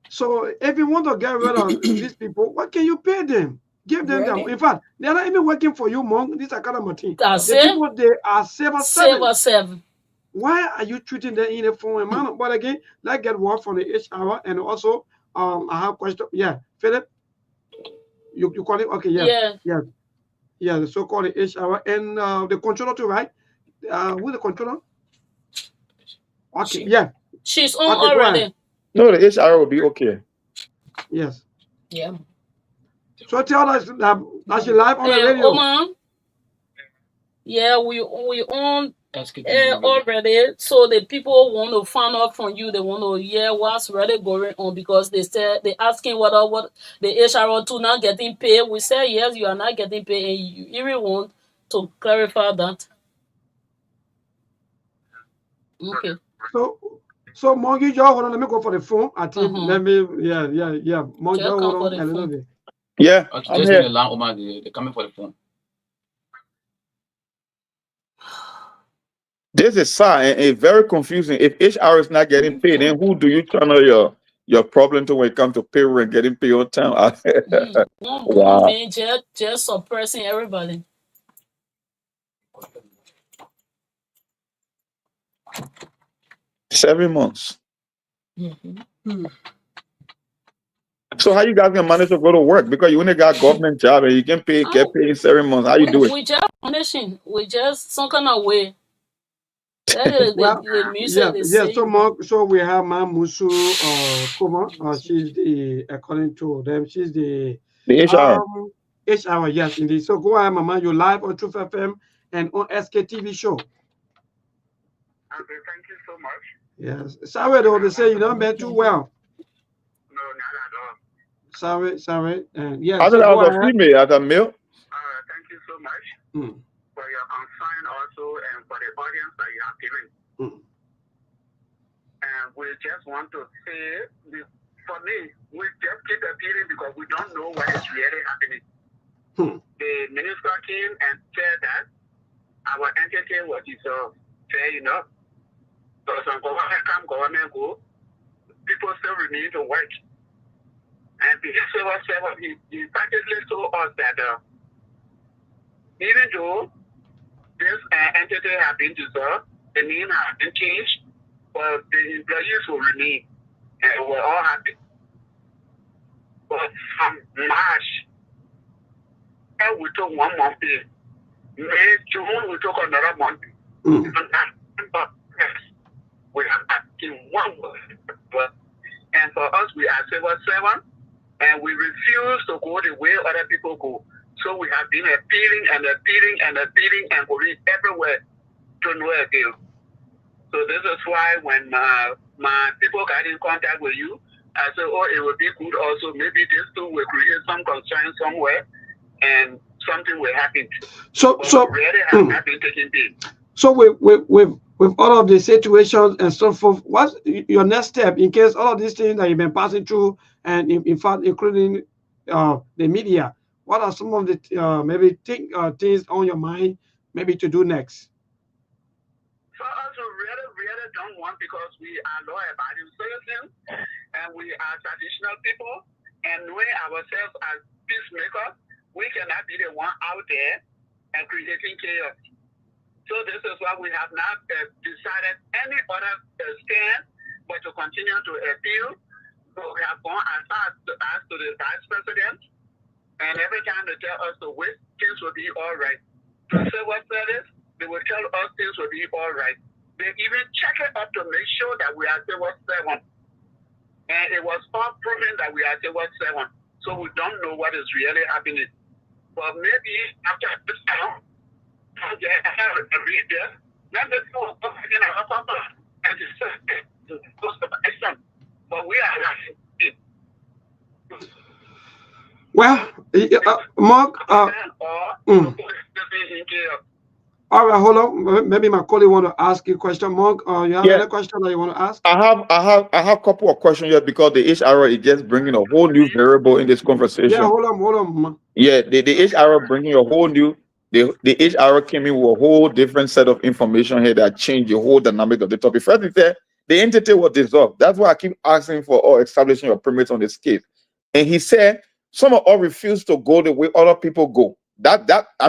So if you want to get rid of these people, what can you pay them? Give them them. In fact, they are not even working for you, Monk. These are kind of thing. That's the it. People, they are Saver 7. Why are you treating them in a phone manner? But again, let's get word from the HR, and also I have a question. Yeah, Philip, you call it? Okay, yeah. The so-called HR and the controller too, right? Who's the controller? Okay, yeah. She's on already. No, the HR will be okay. Yes. Yeah. So tell us that she live on the radio. Oman, yeah, we on already. So the people want to find out from you. They want to hear what's really going on, because they said they asking what the HR to not getting paid. We say yes, you are not getting paid, and you even want to clarify that. Okay. So So Monk, you just hold on. Let me go for the phone. I think let me. Yeah. Monk, just hold on a little bit. Yeah, Okay, I'm just here. in the line, Omar, they're coming for the phone. This is sad and very confusing. If HR is not getting paid, then who do you channel your problem to when it comes to payroll and getting paid on time? One Wow. man just suppressing everybody. Seven months. Mm-hmm. So how you guys can manage to go to work? Because you only got government job and you can get paid in 7 months. How you do it? We just punishing. We just some kind of way. That is Well, the music they say. So Monk, so we have Musu Kuma. She's the, according to them, she's the The HR. HR. Yes, indeed. So go ahead, Mama. You live on Truth FM and on SKTV show. Okay, thank you so much. Yes. Sorry though, they say you don't been too well. No, not at all. Sorry. And yeah, As so go a ahead. female, as a male. Thank you so much for your concern also and for the audience that you have given. And we just want to say, for me, we just keep appealing because we don't know what is really happening. The minister came and said that our entity was dissolved. Fair enough. So some government go, people still remain to work. And the civil servant, he practically told us that even though this entity has been dissolved, the name has been changed, but the employees will remain. And we're all happy. But from March, and we took 1 month pay. May, June, we took another month. We have asking 1 month. And for us, we are civil servants, and we refuse to go the way other people go. So we have been appealing and going everywhere to no avail. So this is why when my people got in contact with you, I said, oh, it would be good also. Maybe this too will create some concern somewhere and something will happen. So we really have not been taking it. So with all of the situations and so forth, what's your next step in case all of these things that you've been passing through, and in fact, including the media, what are some of the maybe things on your mind maybe to do next? For us, we really don't want, because we are law-abiding citizens and we are traditional people, and knowing ourselves as peacemakers, we cannot be the one out there and creating chaos. So this is why we have not decided any other stand but to continue to appeal. So we have gone as far as to the vice president, and every time they tell us to wait, things will be all right. To civil service, they will tell us things will be all right. They even check it up to make sure that we are civil servants. And it was all proven that we are civil servants. So we don't know what is really happening. But maybe after this time, but we are Mark, all right, hold on. Maybe my colleague want to ask you a question. Mark, you have any question that you want to ask? I have a couple of questions here, because the HR is just bringing a whole new variable in this conversation. Yeah, hold on. Yeah, the HR bringing a whole new. The HR came in with a whole different set of information here that changed the whole dynamic of the topic. First, he said the entity was dissolved. That's why I keep asking for or establishing your permits on this case. And he said some of us refuse to go the way other people go. I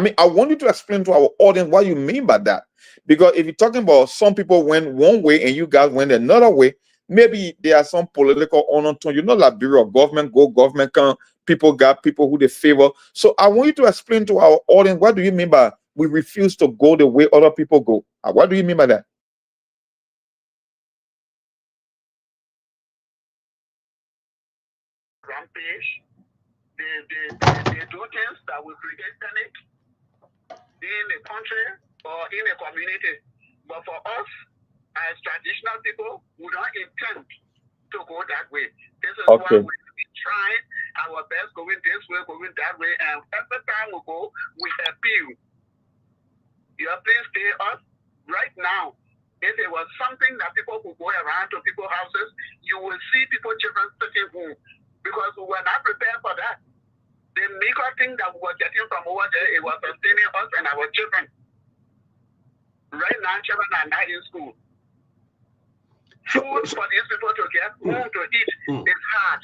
mean, I want you to explain to our audience what you mean by that. Because if you're talking about some people went one way and you guys went another way, maybe there are some political undertone. You know, like Bureau of Government go, government come. People got people who they favor. So I want you to explain to our audience, what do you mean by we refuse to go the way other people go? What do you mean by that? Rampage. They do things that will create panic in a country or in a community. But for us, as traditional people, we don't intend to go that way. This is why we try our best going this way, going that way, and every time we go, we appeal. You please pay us right now. if it was something that people could go around to people's houses, you will see people's children sitting home because we were not prepared for that. The major thing that we were getting from over there, it was sustaining us and our children. Right now, children are not in school. Food for these people to get food to eat is hard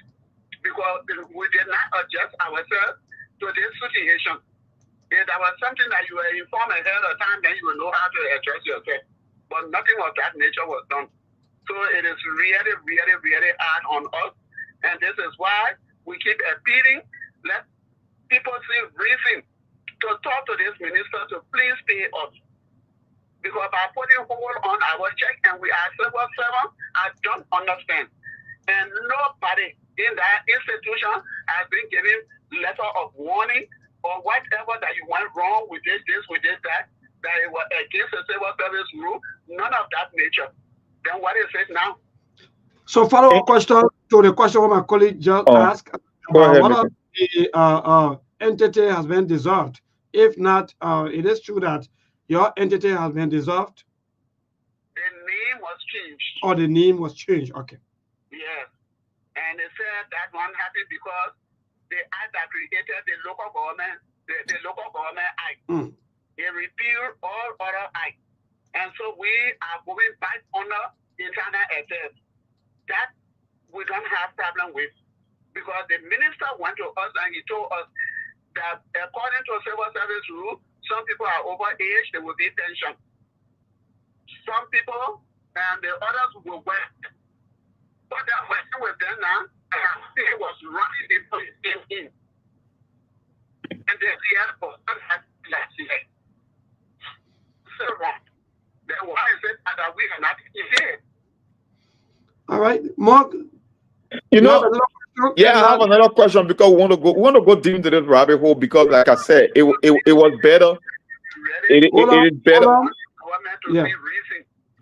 because we did not adjust ourselves to this situation. If there was something that you were informed ahead of time, then you will know how to address yourself. But nothing of that nature was done. So it is really, really, really hard on us. And this is why we keep appealing. Let people see reason to talk to this minister to please pay us. Because by putting hold on our check and we are civil servants, I don't understand. And nobody in that institution has been given letter of warning or whatever that you went wrong, we did this, we did that it was against the civil service rule, none of that nature. Then what is it now? So follow-up question to the question my colleague just asked. What of the entity has been dissolved? If not, it is true that your entity has been dissolved? The name was changed. Oh, the name was changed. Okay. Yes. And it said that one happened because the act that created the local government, the local government act. It repealed all other acts. And so we are going back under internal affairs. That we don't have problem with. Because the minister went to us and he told us that according to civil service rule, some people are over age, they will be pension. Some people and the others will work. But they're working with them now, it was running before it came in. And then the airport last year. So wrong. Then why is it that we are not here? All right, Mark. You know, I have another question because we want to go deep into this rabbit hole because, like I said, it was better. It is better. Yeah.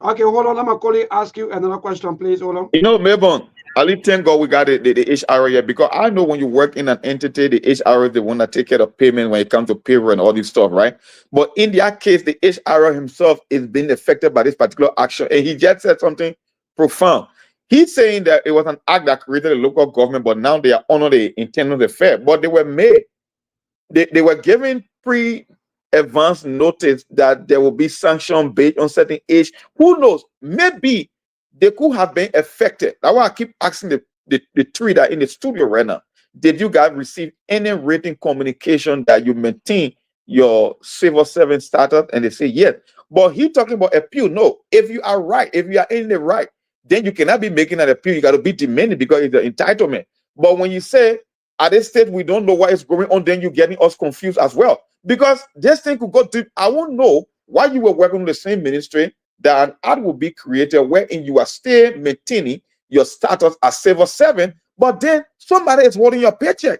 Okay, hold on. Let my colleague ask you another question, please. Hold on. You know, Melbourne, I really thank God we got the HR here because I know when you work in an entity, the HR is the one that take care of payment when it comes to payroll and all this stuff, right? But in that case, the HR himself is being affected by this particular action, and he just said something profound. He's saying that it was an act that created a local government, but now they are under the internal affair. But they were made, they were given pre-advance notice that there will be sanction based on certain age. Who knows? Maybe they could have been affected. That's why I keep asking the three that are in the studio right now. Did you guys receive any written communication that you maintain your civil servant status? And they say yes. But he talking about appeal. No, if you are right, if you are in the right, then you cannot be making an appeal. You got to be demanding because it's an entitlement. But when you say at this stage we don't know what is going on, then you're getting us confused as well. Because this thing could go deep. I won't know why you were working in the same ministry that an ad will be created wherein you are still maintaining your status as civil servant, but then somebody is holding your paycheck.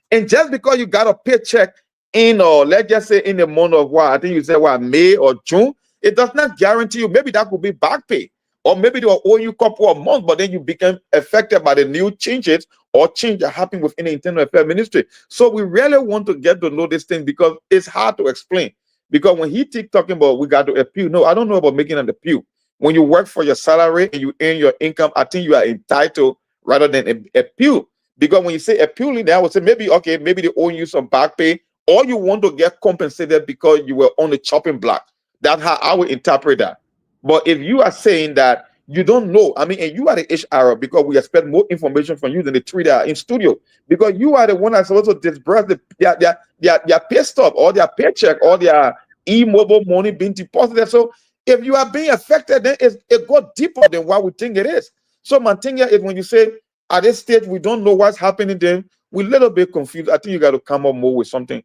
And just because you got a paycheck in, or let's just say in the month of what, I think you said what, May or June, it does not guarantee you. Maybe that could be back pay. Or maybe they will owe you a couple of months, but then you become affected by the new changes or change that happened within the internal affairs ministry. So we really want to get to know this thing because it's hard to explain. Because when he keep talking about we got to appeal, no, I don't know about making an appeal. When you work for your salary and you earn your income, I think you are entitled rather than appeal. Because when you say appealing, then I would say maybe, okay, maybe they owe you some back pay, or you want to get compensated because you were on the chopping block. That's how I would interpret that. But if you are saying that you don't know, I mean, and you are the HR, because we expect more information from you than the three that are in studio, because you are the one that's supposed to disburse their pay stub or their paycheck or their e-mobile money being deposited. So if you are being affected, then it goes deeper than what we think it is. So my thing here is when you say at this stage we don't know what's happening, then we're a little bit confused. I think you got to come up more with something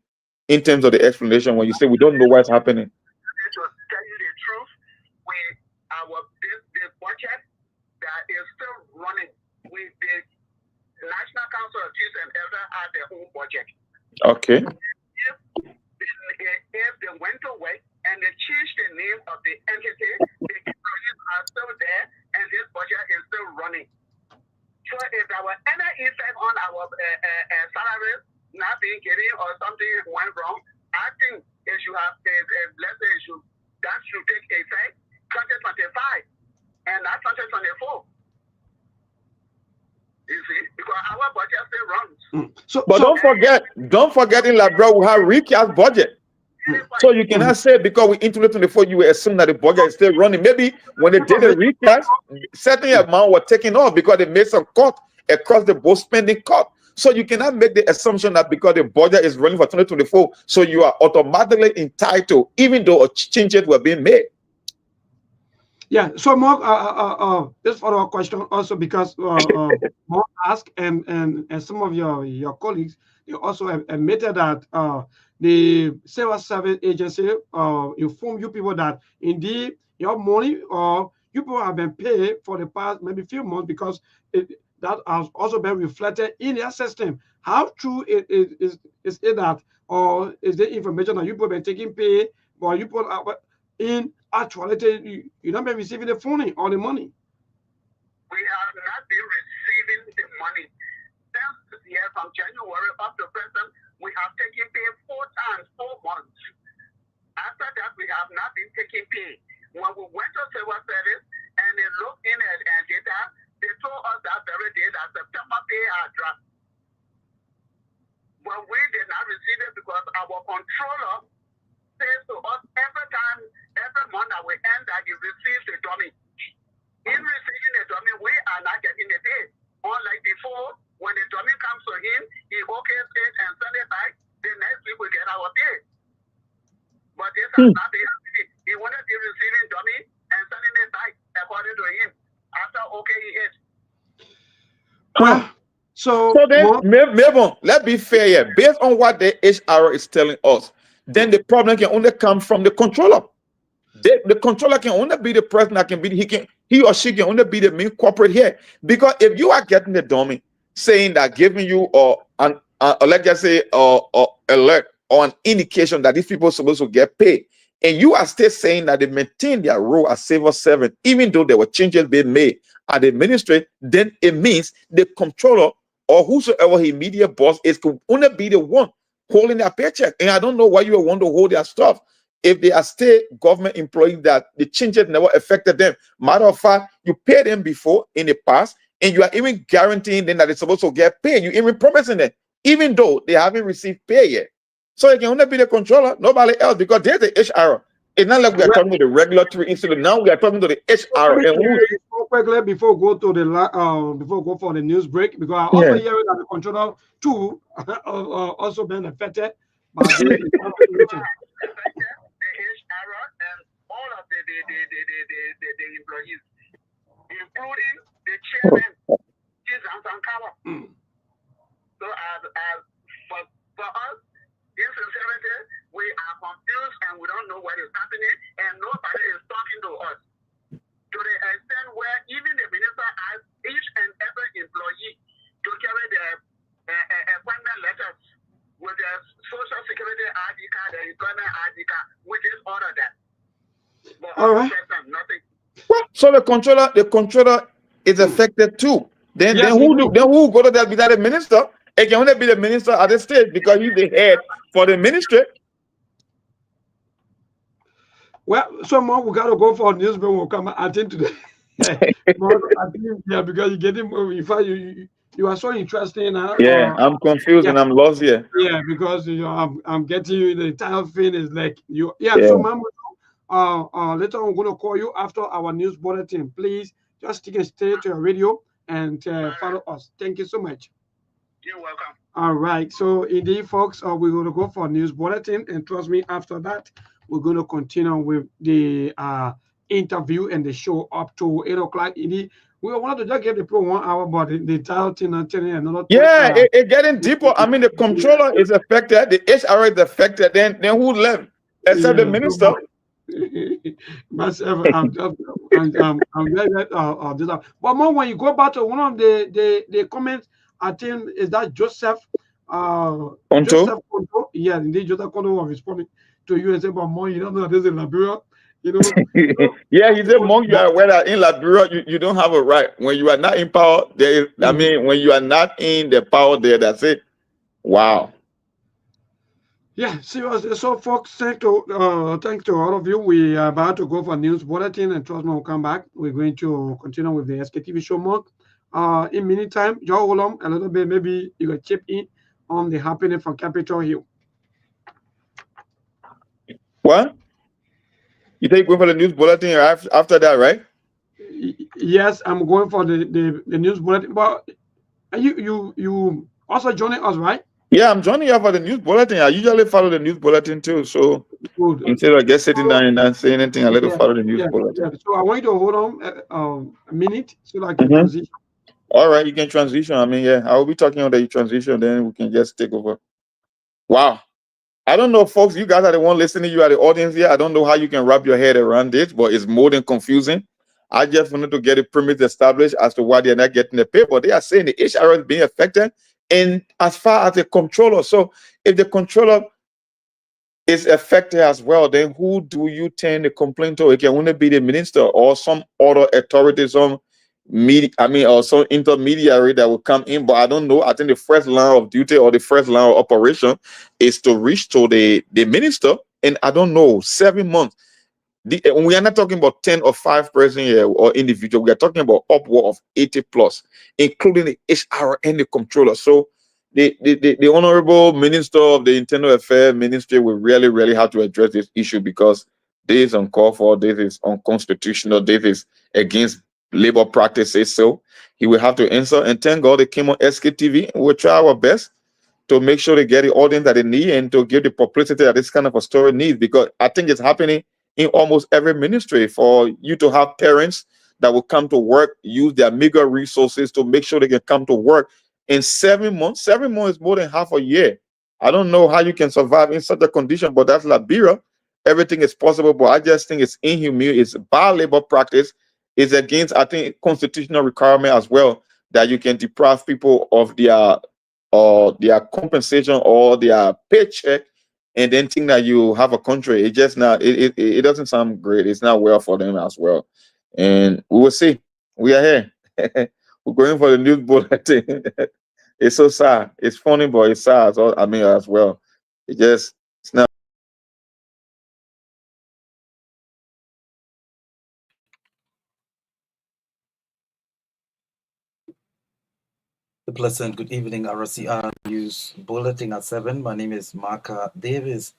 in terms of the explanation when you say we don't know what's happening. To tell you the truth, the budget that is still running with the National Council of Chiefs and Elders have their own budget. Okay. If they went away and they changed the name of the entity, the employees are still there and this budget is still running. So if there were any effect on our salaries not being getting or something went wrong, I think it should have, let's say, that should take effect 2025. and not 2024. You see, because our budget still runs. But don't forget in Labrador we have recast budget. So you cannot say because we in 2024 you assume that the budget is still running. Maybe when they did the recast, certain amount were taken off because they made some cut across the board spending cut. So you cannot make the assumption that because the budget is running for 2024, so you are automatically entitled, even though changes were being made. Yeah, so Mark, this follow-up question also because Mark asked and some of your colleagues, they also admitted that the civil service agency informed you people that indeed your money or you people have been paid for the past maybe few months because that has also been reflected in their system. How true is it that, or is the information that you people have been taking pay, or you people are in actuality you don't been receiving the funding or the money? We have not been receiving the money. Since this year, from January up to present, we have taken pay 4 times, 4 months. After that, we have not been taking pay. When we went to civil service and they looked in at data, they told us that very day that September pay had dropped. But we did not receive it because our controller says to us every month that we end that he receives the dummy. In receiving the dummy, we are not getting the pay. Unlike before, when the dummy comes to him, he okays it and send it back. The next week we get our pay. But this has not been happening. He wanted to be receiving dummy and sending it back according to him after okaying it. So then, maybe let's be fair here. Based on what the HR is telling us, then the problem can only come from the controller. The controller can only be the person that can be, he or she can only be the main corporate here. Because if you are getting the dummy saying that, giving you let's just say alert or an indication that these people are supposed to get paid, and you are still saying that they maintain their role as civil servant, even though there were changes being made at the ministry, then it means the controller or whosoever his immediate boss is could only be the one holding their paycheck. And I don't know why you want to hold their stuff if they are still government employees that the changes never affected them. Matter of fact, you paid them before in the past, and you are even guaranteeing them that they're supposed to get paid. You even promising them, even though they haven't received pay yet. So it can only be the controller, nobody else, because there's the HR. It's not like we are talking to the regulatory institute. Now we are talking to the HR. And before we go to the before we go for the news break, because I also hear that the controller too also been affected by the HR and all of the employees, including the chairman, So for us, in sincerity, we are confused and we don't know what is happening, and nobody is talking to us. To the extent where even the minister asked each and every employee to carry their appointment letters with their social security ID card, their employment ID card, which is all of that. But all right. Nothing. So the controller is affected too. Then who go to that without a minister? It can only be the minister at the state because he's the head for the ministry. Well, someone we gotta go for news, but we'll come. I think today. Because you get him. In fact, you are so interesting. I'm confused and I'm lost here. Yeah, because I'm getting you. The entire thing is like you. So, Mama, later on, I'm gonna call you after our news bulletin. Please just take a stay to your radio and follow us. Thank you so much. You're welcome. All right. So indeed, folks, we're going to go for a news bulletin, and trust me, after that, we're going to continue with the interview and the show up to 8 o'clock. Indeed, we wanted to just get the pro 1 hour, but the entire thing another. It's getting deeper. I mean, the controller is affected, the HR is affected. Then who left? Except the minister. Myself, I'm very but more when you go back to one of the comments. I think is that Joseph Joseph Konto. Yeah, indeed, Joseph Konto was responding to you and said, but more, you don't know this in Liberia. You know. Yeah, he said, Monk, you are aware that in Liberia, you don't have a right. When you are not in power, there is, I mean, when you are not in the power there, that's it. Wow. Yeah, seriously. So, folks, thanks to all of you. We are about to go for news bulletin, and trust me, we'll come back. We're going to continue with the SKTV show more. In meantime, Joe, hold on a little bit. Maybe you can chip in on the happening from Capitol Hill. What? You think going for the news bulletin after that, right? Yes, I'm going for the news bulletin. But you also joining us, right? Yeah, I'm joining you for the news bulletin. I usually follow the news bulletin too. So Good. instead of just sitting down and not saying anything, I let you Yeah, follow the news yeah, bulletin. yeah. So I want you to hold on a minute so that I can Mhm. transition. All right, you can transition. I mean, yeah, I will be talking on the transition, then we can just take over. Wow. I don't know, folks. You guys are the one listening. You are the audience here. I don't know how you can wrap your head around this, but it's more than confusing. I just wanted to get a premise established as to why they're not getting the pay, but they are saying the HR is being affected. And as far as the controller, so if the controller is affected as well, then who do you turn the complaint to? It can only be the minister or some other authority, some media, I mean, or some intermediary that will come in. But I don't know. I think the first line of duty or the first line of operation is to reach to the minister. And I don't know, 7 months. We are not talking about 10 or 5 person here or individual. We are talking about upward of 80 plus, including the HR and the controller. So the honorable minister of the internal affairs ministry will really, really have to address this issue because this is uncalled for, this is unconstitutional, this is against labor practices. So he will have to answer. And thank God they came on SKTV. We'll try our best to make sure they get the audience that they need and to give the publicity that this kind of a story needs, because I think it's happening in almost every ministry for you to have parents that will come to work, use their meager resources to make sure they can come to work in 7 months. 7 months is more than half a year. I don't know how you can survive in such a condition, but that's Liberia. Everything is possible, but I just think it's inhumane. It's bad labor practice. It's against, I think, constitutional requirement as well that you can deprive people of their compensation or their paycheck and then think that you have a country. It just not it doesn't sound great. It's not well for them as well. And we will see. We are here. We're going for the news bulletin. It's so sad. It's funny, but it's sad. So, I mean, as well. It's not. A pleasant good evening, RCR News Bulletin at 7. My name is Marka Davis.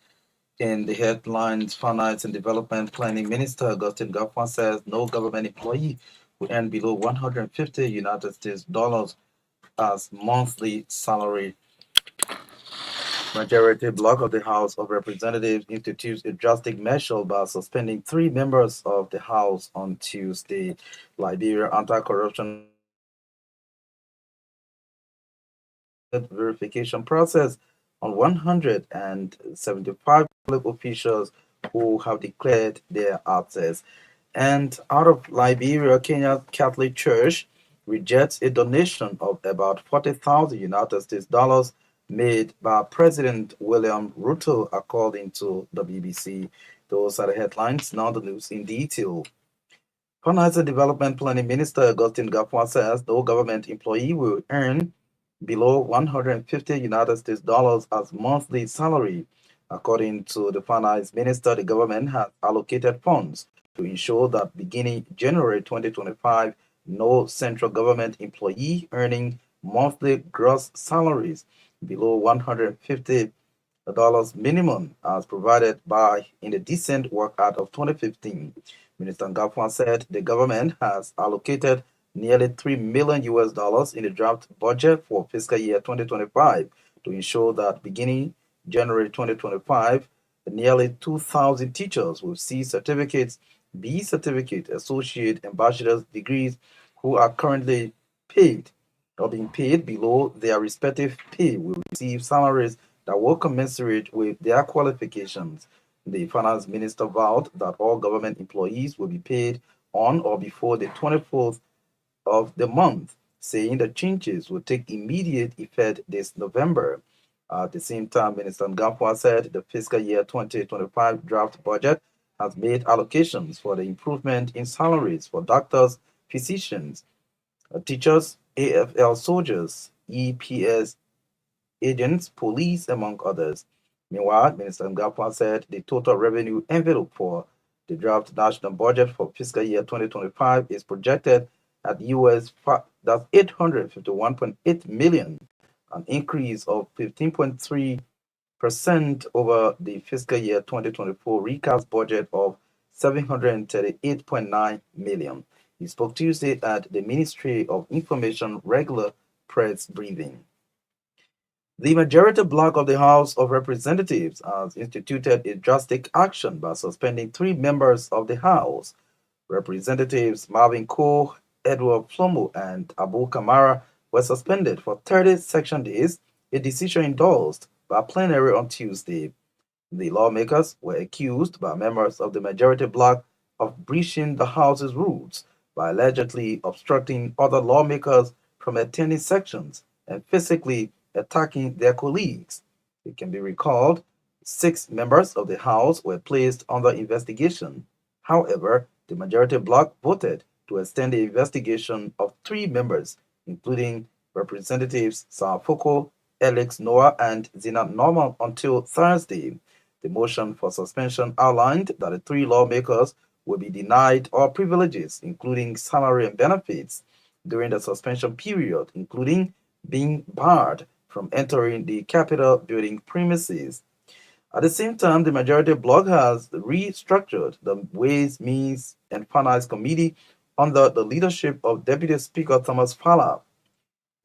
In the headlines, Finance and Development Planning Minister Augustine Gafwan says no government employee will earn below 150 United States dollars as monthly salary. Majority bloc of the House of Representatives introduced a drastic measure by suspending 3 members of the House on Tuesday. Liberia Anti-Corruption verification process on 175 public officials who have declared their absence. And out of Liberia, Kenya Catholic Church rejects a donation of about 40,000 United States dollars made by President William Ruto, according to the BBC. Those are the headlines. Now the news in detail. Finance and Development Planning Minister Augustine Gafwan says no government employee will earn below 150 United States dollars as monthly salary. According to the finance minister, the government has allocated funds to ensure that beginning January 2025, no central government employee earning monthly gross salaries below 150 dollars minimum as provided by in the Decent Work Act of 2015. Minister Gafwan said the government has allocated nearly $3 million in the draft budget for fiscal year 2025 to ensure that beginning January 2025, nearly 2,000 teachers with C certificates, B certificate, associate, ambassador's degrees who are currently paid or being paid below their respective pay will receive salaries that will commensurate with their qualifications. The finance minister vowed that all government employees will be paid on or before the 24th of the month, saying the changes will take immediate effect this November. At the same time, Minister Ngamfwa said the fiscal year 2025 draft budget has made allocations for the improvement in salaries for doctors, physicians, teachers, AFL soldiers, EPS agents, police, among others. Meanwhile, Minister Ngapwa said the total revenue envelope for the draft national budget for fiscal year 2025 is projected at that's 851.8 million, an increase of 15.3% over the fiscal year 2024 recast budget of 738.9 million. He spoke Tuesday at the Ministry of Information regular press briefing. The majority bloc of the House of Representatives has instituted a drastic action by suspending 3 members of the House. Representatives Marvin Coe, Edward Flomo, and Abu Kamara were suspended for 30 section days, a decision endorsed by plenary on Tuesday. The lawmakers were accused by members of the majority bloc of breaching the House's rules by allegedly obstructing other lawmakers from attending sections and physically attacking their colleagues. It can be recalled 6 members of the House were placed under investigation. However, the majority bloc voted to extend the investigation of 3 members, including Representatives Sam Foko, Alex Noah, and Zina Norman, until Thursday. The motion for suspension outlined that the 3 lawmakers will be denied all privileges, including salary and benefits, during the suspension period, including being barred from entering the Capitol building premises. At the same time, the majority bloc has restructured the Ways, Means, and Finance Committee under the leadership of Deputy Speaker Thomas Fala.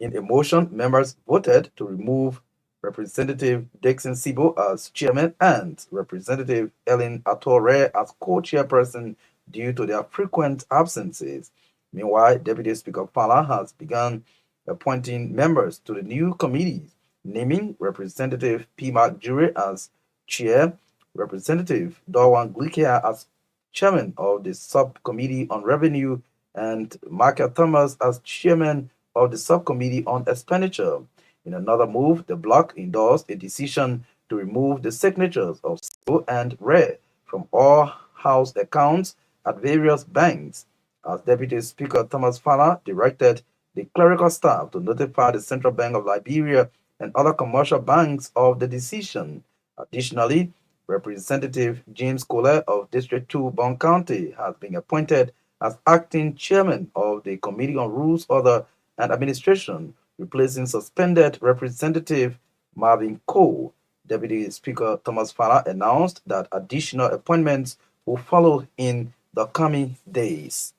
In a motion, members voted to remove Representative Dixon Sibo as chairman and Representative Ellen Atore as co-chairperson due to their frequent absences. Meanwhile, Deputy Speaker Fala has begun appointing members to the new committees, naming Representative P. Mark Jure as chair, Representative Dorwan Glikia as chairman of the subcommittee on revenue, and Michael Thomas as chairman of the subcommittee on expenditure. In another move, the bloc endorsed a decision to remove the signatures of Sibo and Ray from all House accounts at various banks, as Deputy Speaker Thomas Fala directed the clerical staff to notify the Central Bank of Liberia and other commercial banks of the decision. Additionally, Representative James Cole of District 2, Bon County, has been appointed as acting chairman of the Committee on Rules, Order, and Administration, replacing suspended Representative Marvin Coe. Deputy Speaker Thomas Fala announced that additional appointments will follow in the coming days.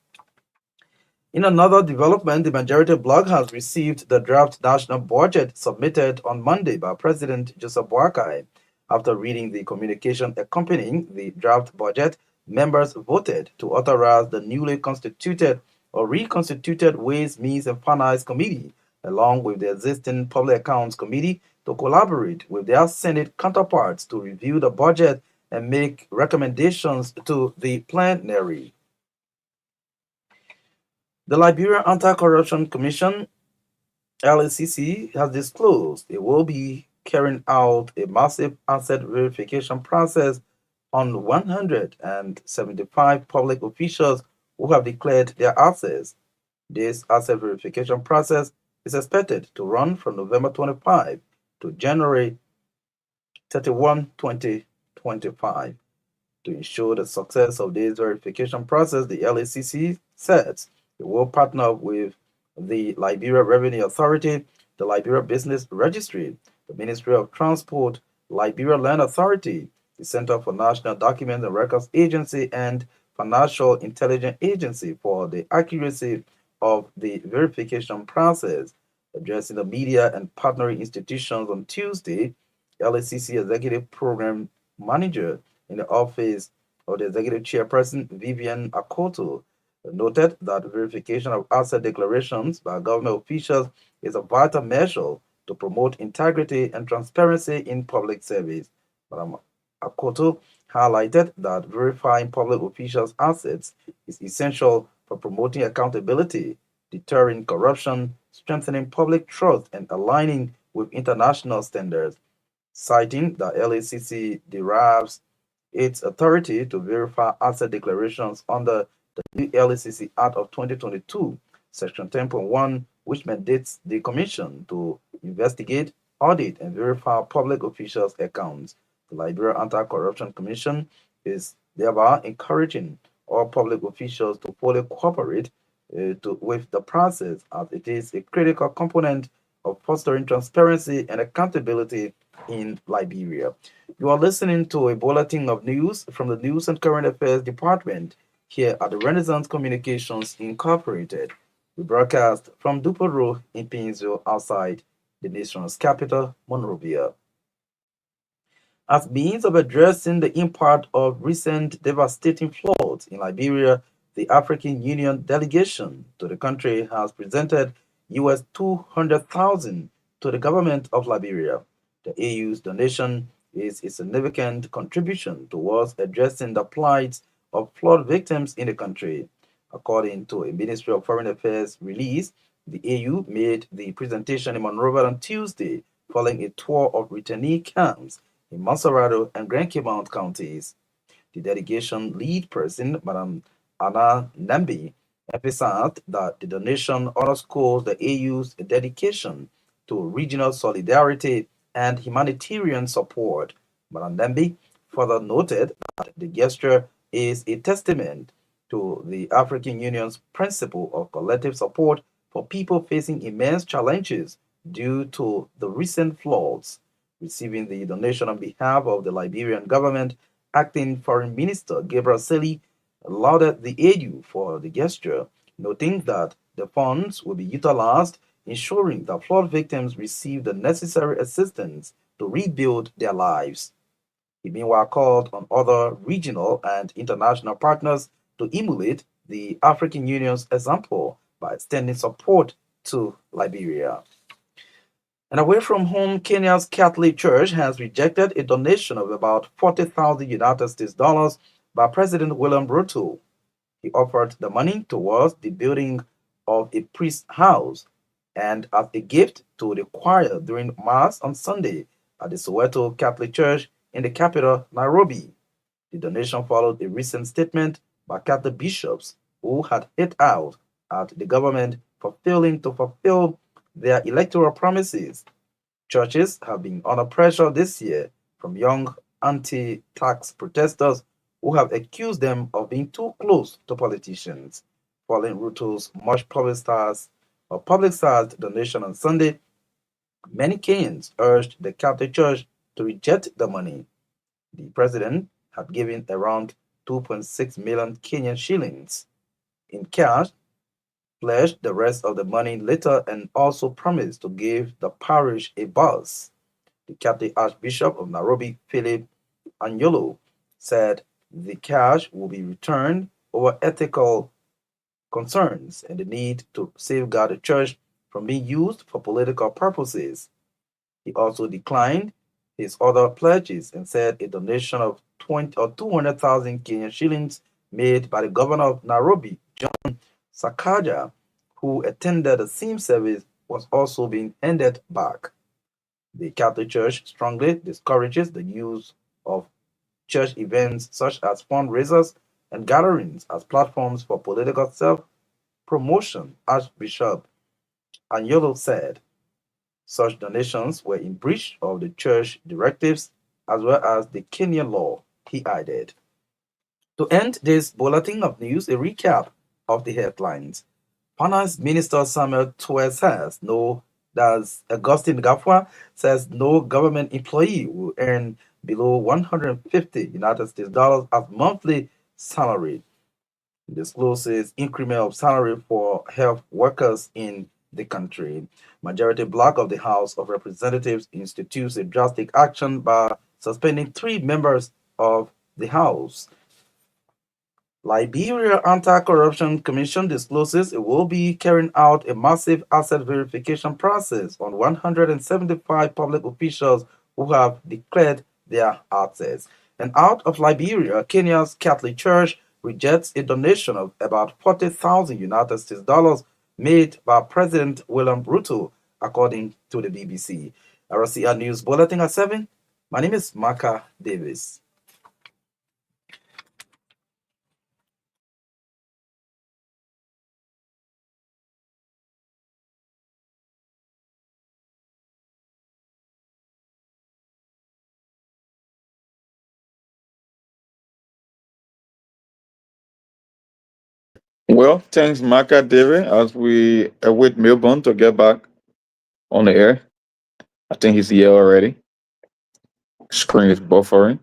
In another development, the majority bloc has received the draft national budget submitted on Monday by President Joseph Boakai. After reading the communication accompanying the draft budget, members voted to authorize the newly constituted or reconstituted Ways, Means, and Finance Committee, along with the existing Public Accounts Committee, to collaborate with their Senate counterparts to review the budget and make recommendations to the plenary. The Liberia Anti-Corruption Commission, LACC, has disclosed it will be carrying out a massive asset verification process on 175 public officials who have declared their assets. This asset verification process is expected to run from November 25 to January 31, 2025. To ensure the success of this verification process, the LACC says it will partner with the Liberia Revenue Authority, the Liberia Business Registry, the Ministry of Transport, Liberia Land Authority, the Center for National Documents and Records Agency, and Financial Intelligence Agency for the accuracy of the verification process. Addressing the media and partnering institutions on Tuesday, LACC Executive Program Manager in the office of the Executive Chairperson, Vivian Akoto, noted that verification of asset declarations by government officials is a vital measure to promote integrity and transparency in public service. Madam Akoto highlighted that verifying public officials' assets is essential for promoting accountability, deterring corruption, strengthening public trust, and aligning with international standards. Citing that LACC derives its authority to verify asset declarations under the new LACC Act of 2022, Section 10.1, which mandates the Commission to investigate, audit, and verify public officials' accounts. The Liberia Anti-Corruption Commission is thereby encouraging all public officials to fully cooperate with the process, as it is a critical component of fostering transparency and accountability in Liberia. You are listening to a bulletin of news from the News and Current Affairs Department here at the Renaissance Communications Incorporated. We broadcast from Duporo in Painesville, outside the nation's capital, Monrovia. As means of addressing the impact of recent devastating floods in Liberia, the African Union delegation to the country has presented US 200,000 to the government of Liberia. The AU's donation is a significant contribution towards addressing the plight of flood victims in the country. According to a Ministry of Foreign Affairs release, the AU made the presentation in Monrovia on Tuesday following a tour of returnee camps in Monserrado and Grand Mount counties. The delegation lead person, Madam Anna Nambi, emphasized that the donation underscores the AU's dedication to regional solidarity and humanitarian support. Madam Nambi further noted that the gesture is a testament to the African Union's principle of collective support for people facing immense challenges due to the recent floods. Receiving the donation on behalf of the Liberian government, Acting Foreign Minister Gabriel Seli lauded the AU for the gesture, noting that the funds will be utilized ensuring that flood victims receive the necessary assistance to rebuild their lives. He meanwhile called on other regional and international partners to emulate the African Union's example by extending support to Liberia. And away from home, Kenya's Catholic Church has rejected a donation of about 40,000 United States dollars by President William Ruto. He offered the money towards the building of a priest's house and as a gift to the choir during Mass on Sunday at the Soweto Catholic Church in the capital, Nairobi. The donation followed a recent statement by Catholic bishops who had hit out at the government for failing to fulfill their electoral promises. Churches have been under pressure this year from young anti-tax protesters who have accused them of being too close to politicians. Following Ruto's much publicized donation on Sunday, many Kenyans urged the Catholic Church to reject the money. The president had given around 2.6 million Kenyan shillings in cash, pledged the rest of the money later, and also promised to give the parish a bus. The Catholic Archbishop of Nairobi, Philip Anyolo, said the cash will be returned over ethical concerns and the need to safeguard the church from being used for political purposes. He also declined his other pledges and said a donation of 200,000 Kenyan shillings made by the governor of Nairobi, John Sakaja, who attended the same service, was also being handed back. The Catholic Church strongly discourages the use of church events such as fundraisers and gatherings as platforms for political self-promotion, Archbishop Anyolo said. Such donations were in breach of the church directives as well as the Kenyan law, he added. To end this bulletin of news, a recap of the headlines. Finance Minister Samuel Tuer says Augustine Gafwa says no government employee will earn below 150 United States dollars as monthly salary. He discloses increment of salary for health workers in the country. Majority bloc of the House of Representatives institutes a drastic action by suspending 3 members of the House. Liberia Anti-Corruption Commission discloses it will be carrying out a massive asset verification process on 175 public officials who have declared their assets. And out of Liberia, Kenya's Catholic Church rejects a donation of about 40,000 United States dollars made by President William Ruto, according to the BBC. RCR News Bulletin at 7. My name is Maka Davis. Well, thanks, Maka David, as we await Melbourne to get back on the air. I think he's here already. Screen is buffering.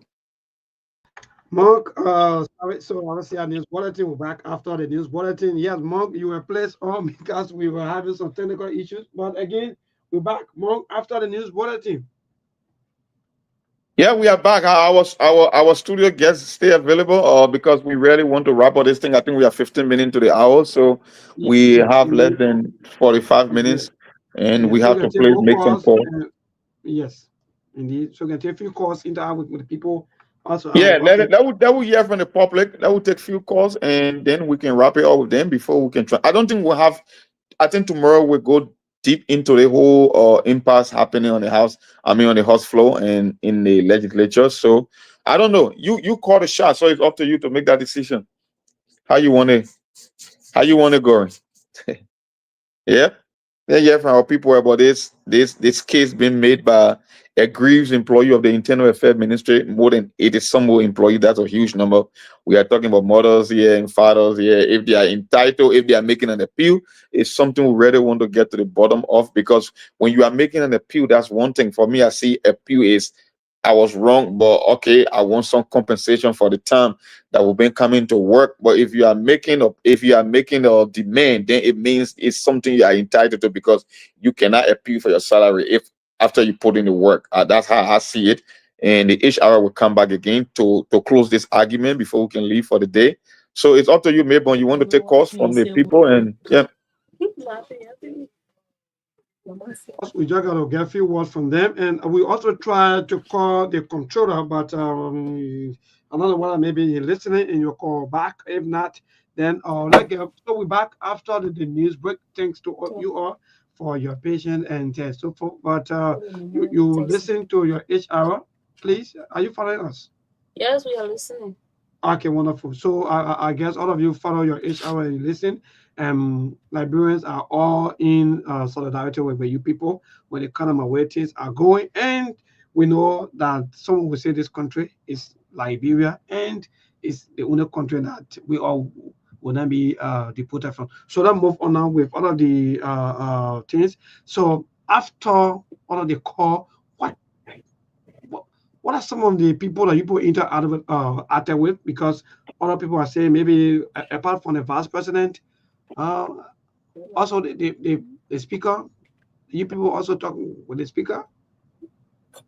Mark, sorry, so obviously our news bulletin. We're back after the news bulletin. Yes, Mark, you were placed on because we were having some technical issues. But again, we're back, Mark, after the news bulletin. Yeah, we are back. Our studio guests stay available because we really want to wrap up this thing. I think we are 15 minutes into the hour, so we have less than 45 minutes, and we so have to please make some calls. Yes, indeed. So we can take a few calls, interact with the people. Also, yeah, that will hear from the public. That will take a few calls, and then we can wrap it up with them before we can try. I don't think we'll have. I think tomorrow we'll go deep into the whole impasse happening on the house. I mean, on the House floor and in the legislature. So I don't know. You call the shot, so it's up to you to make that decision. How you want to go? Yeah. Then you have our people about this case being made by a grievous employee of the Internal Affairs Ministry, more than 80 some more employees. That's a huge number. We are talking about mothers here and fathers here. If they are entitled, if they are making an appeal, it's something we really want to get to the bottom of, because when you are making an appeal, that's one thing. For me, I see appeal is I was wrong, but okay, I want some compensation for the time that we've been coming to work. But if you are making a demand, then it means it's something you are entitled to, because you cannot appeal for your salary if after you put in the work. That's how I see it. And the HR will come back again to close this argument before we can leave for the day. So it's up to you, Mabon. You want to take calls from the people, and yeah. We just got to get a few words from them, and we also try to call the controller, but I don't know whether maybe you're listening and you call back. If not, then let's get. So we're back after the news break. Thanks to you all for your patience and so forth. But you listen to your HR, please. Are you following us? Yes, we are listening. Okay, wonderful. So I guess all of you follow your HR and you listen. Liberians are all in solidarity with you people when the economic way things are going, and we know that someone will say this country is Liberia, and it's the only country that we all will not be deported from. So let's move on now with all of the things. So after all of the call, what are some of the people that you interact with? Because other people are saying maybe apart from the vice president, also the speaker, you people also talk with the speaker?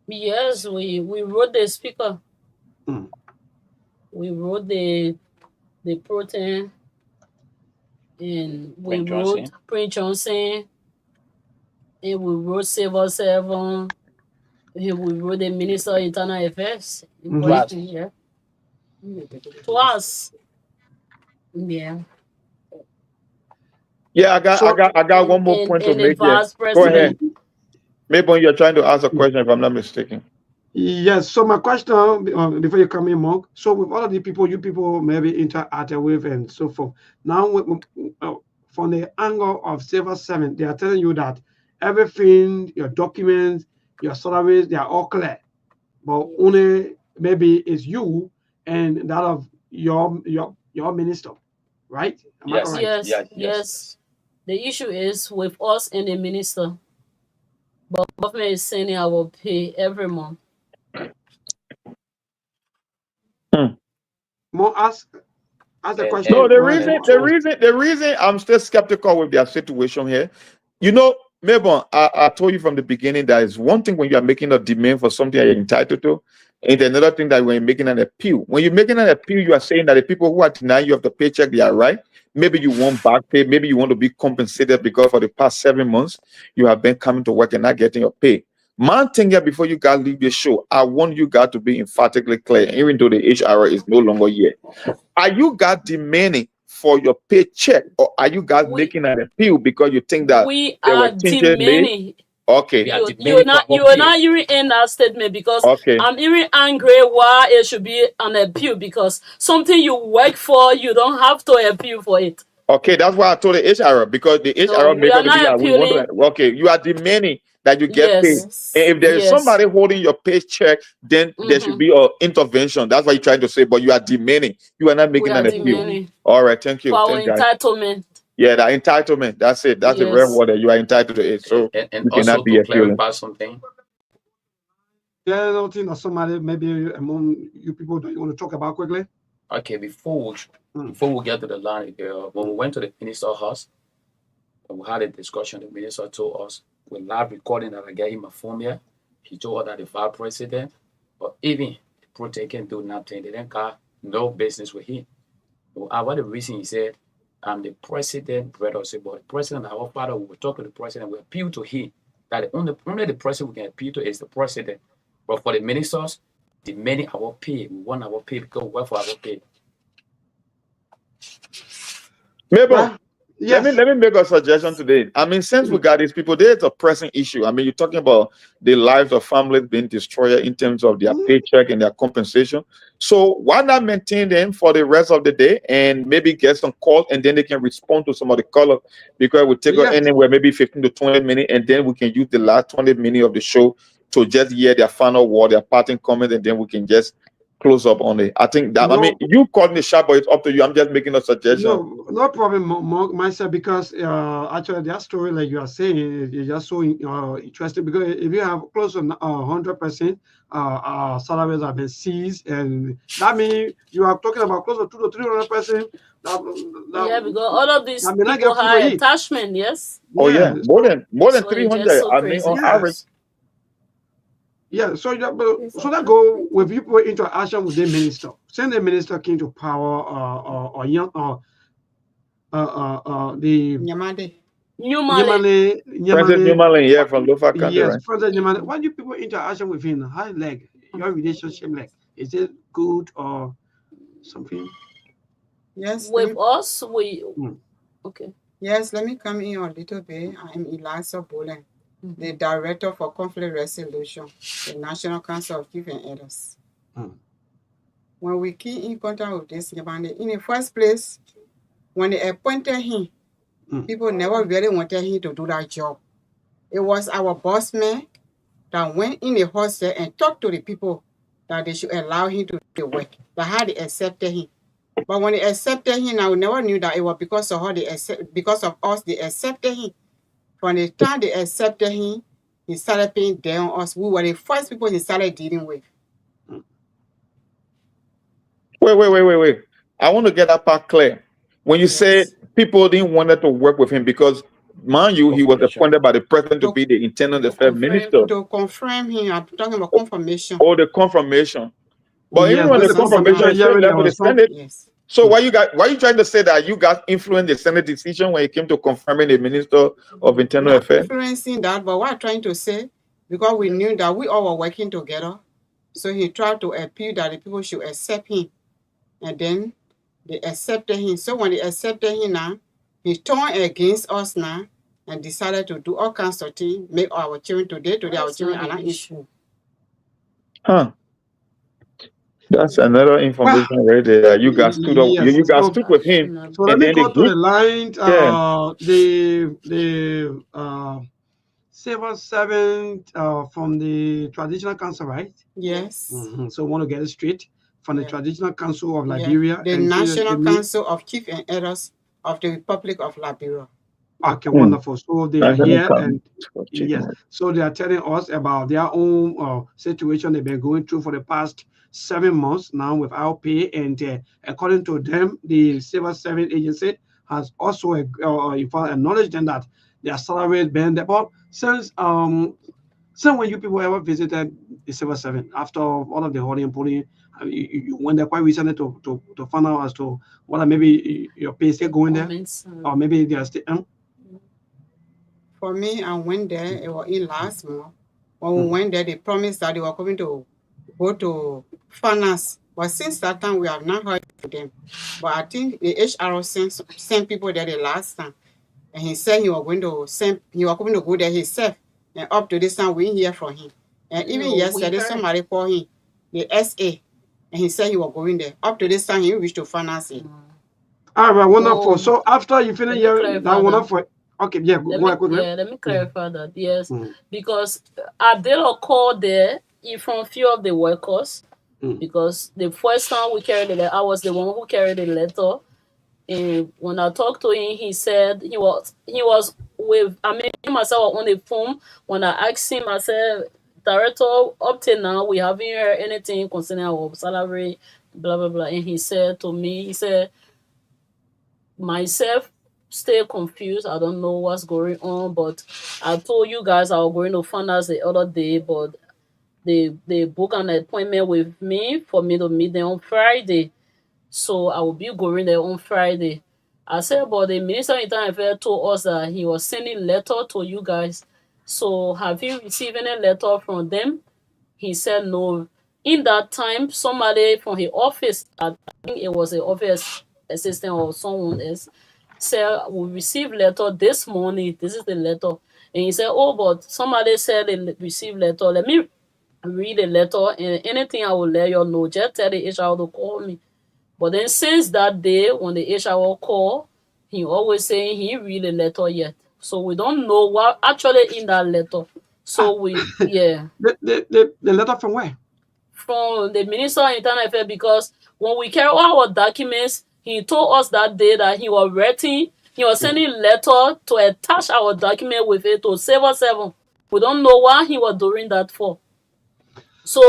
Yes, we wrote the speaker. We wrote the protein, and we wrote Prince Johnson, and we wrote Civil Servant, and we wrote the Minister of Internal Affairs. Yeah. Twice. Yeah. Yeah, I got one more point to make here. Go ahead. Maybe you're trying to ask a question, if I'm not mistaken. Yes. So my question before you come in, Mark. So with all of the people you people maybe interact with and so forth. Now, from the angle of civil servant, they are telling you that everything, your documents, your salaries, they are all clear, but only maybe it's you and that of your minister, right? Am I right? Yes. The issue is with us and the minister, but government is sending our pay every month. More ask the question. No, the reason I'm still skeptical with their situation here, Mabon, I told you from the beginning that it's one thing when you are making a demand for something that you're entitled to, and another thing that when you're making an appeal. When you're making an appeal, you are saying that the people who are denying you of the paycheck, they are right. Maybe you want back pay. Maybe you want to be compensated because for the past 7 months, you have been coming to work and not getting your pay. My thing here, before you guys leave the show, I want you guys to be emphatically clear, even though the HR is no longer here. Are you guys demanding for your paycheck, or are you guys making an appeal because you think that we are demanding? Okay. You're not hearing in that statement, because I'm even angry why it should be an appeal, because something you work for, you don't have to appeal for it. Okay, that's why I told the HR, because the HR make up the okay, you are demanding that you get paid. Yes. And if there is Yes. somebody holding your paycheck, then there should be an intervention. That's what you're trying to say, but you are demanding. You are not We making are an appeal. demanding All right, thank you. for our Thank you, guys. entitlement. Yeah, the entitlement. That's it. That's the real Yes. word that you are entitled to it. So And you also cannot be to appealing. clarify something. There's nothing or somebody maybe among you people that you want to talk about quickly. Okay, before we get to the line, when we went to the minister's house, when we had a discussion, the minister told us with live recording that I gave him a phone here. He told us that the vice president, or even the protect can do nothing. They didn't got no business with him. So, what the reason he said, I'm the president, brother. Say, but the president, our father, we will talk to the president, we appeal to him. That only the president we can appeal to is the president. But for the ministers, demanding our pay, we want our pay because we work for our pay. Mabel, Yes. let me make a suggestion today. I mean, since we got these people, there's a pressing issue. I mean, you're talking about the lives of families being destroyed in terms of their paycheck and their compensation. So why not maintain them for the rest of the day and maybe get some calls, and then they can respond to some of the callers, because we take anywhere maybe 15 to 20 minutes, and then we can use the last 20 minutes of the show to just hear their final word, their parting comment, and then we can just close up on it. I think that, I mean, you called me sharp, but it's up to you. I'm just making a suggestion. No problem, myself, because actually that story, like you are saying, is just so interesting, because if you have close to 100% salaries have been seized, and that means you are talking about close to 200 to 300%. Yeah, because all of these people have attachment, yes. Oh yeah, more than so 300. so I mean, on average. Yeah, so that go with people interaction with the minister. Send the minister came to power or young the Nyamale, President Nyamale, yeah, from Lofa Country, yes, right? President Nyamale. What do people interaction with him? How like your relationship like? Is it good or something? Yes. With us, we okay. Yes, let me come in a little bit. I'm Eliza Bolen, the Director for Conflict Resolution, the National Council of Chiefs and Elders. When we came in contact with this Nyamale, in the first place, when they appointed him, people never really wanted him to do that job. It was our boss man that went in the hostel and talked to the people that they should allow him to do the work. But how they accepted him. But when they accepted him, I never knew that it was because of how because of us they accepted him. From the time they accepted him, he started paying down on us. We were the first people he started dealing with. Wait. I want to get that part clear. When you say people didn't want to work with him because, mind you, he was appointed by the president to be the internal affairs minister. To confirm him, I'm talking about confirmation. Oh, the confirmation. But even when the confirmation is still left with the Senate. Yes. So why you trying to say that you got influenced the Senate decision when it came to confirming the Minister of Internal Affairs? Influencing that, but what I'm trying to say, because we knew that we all were working together, so he tried to appeal that the people should accept him. And then they accepted him. So when they accepted him now, he turned against us now and decided to do all kinds of things, make our children today our children are not in school. Huh. That's another information right there. You guys stood up. Yes, you guys stood with him. So let me go to the line. The Civil servant from the Traditional Council, right? Yes. So I want to get it straight. From the Traditional Council of Liberia. The National Council of Chiefs and Elders of the Republic of Liberia. Okay, wonderful. So they are here, and yes, so they are telling us about their own situation they've been going through for the past 7 months now without pay, and according to them, the Civil Service Agency has also acknowledged them that their salary has been there. But since when you people ever visited the Civil Service after all of the holding and polling, you went there quite recently to find out as to whether maybe your pay is still going there, or maybe they are still. For me, I went there. It was in last month. When we went there, they promised that they were coming to go to finance. But since that time, we have not heard from them. But I think the HR sent people there the last time, and he said he was going to coming to go there himself. And up to this time, we didn't hear from him. And even yesterday, somebody called him, the SA, and he said he was going there. Up to this time, he wished to finance it. All right, wonderful. So after you finish hearing that, wonderful. Okay, yeah, go ahead. Let me clarify that. Yes, because I did a call there from few of the workers. Because the first time we carried the letter, I was the one who carried the letter. And when I talked to him, he said he was with, I mean, myself on the phone. When I asked him, I said, Director, up till now, we haven't heard anything concerning our salary, blah, blah, blah. And he said to me, he said, myself, stay confused. I don't know what's going on, but I told you guys I was going to find out the other day, but they booked an appointment with me for me to meet them on Friday. So I will be going there on Friday. I said, but the Minister of Internal Affairs told us that he was sending letter to you guys. So have you received any letter from them? He said no. In that time, somebody from his office, I think it was the office assistant or someone else, said, we received letter this morning. This is the letter. And he said, oh, but somebody said they received letter. Let me read the letter, and anything I will let you know. Just tell the HR to call me. But then since that day, when the HR call, he always saying he read the letter yet. So we don't know what actually in that letter. So The letter from where? From the Minister of Internal Affairs, because when we carry our documents, he told us that day that he was writing, he was sending letter to attach our document with it to save us 7. We don't know why he was doing that for. So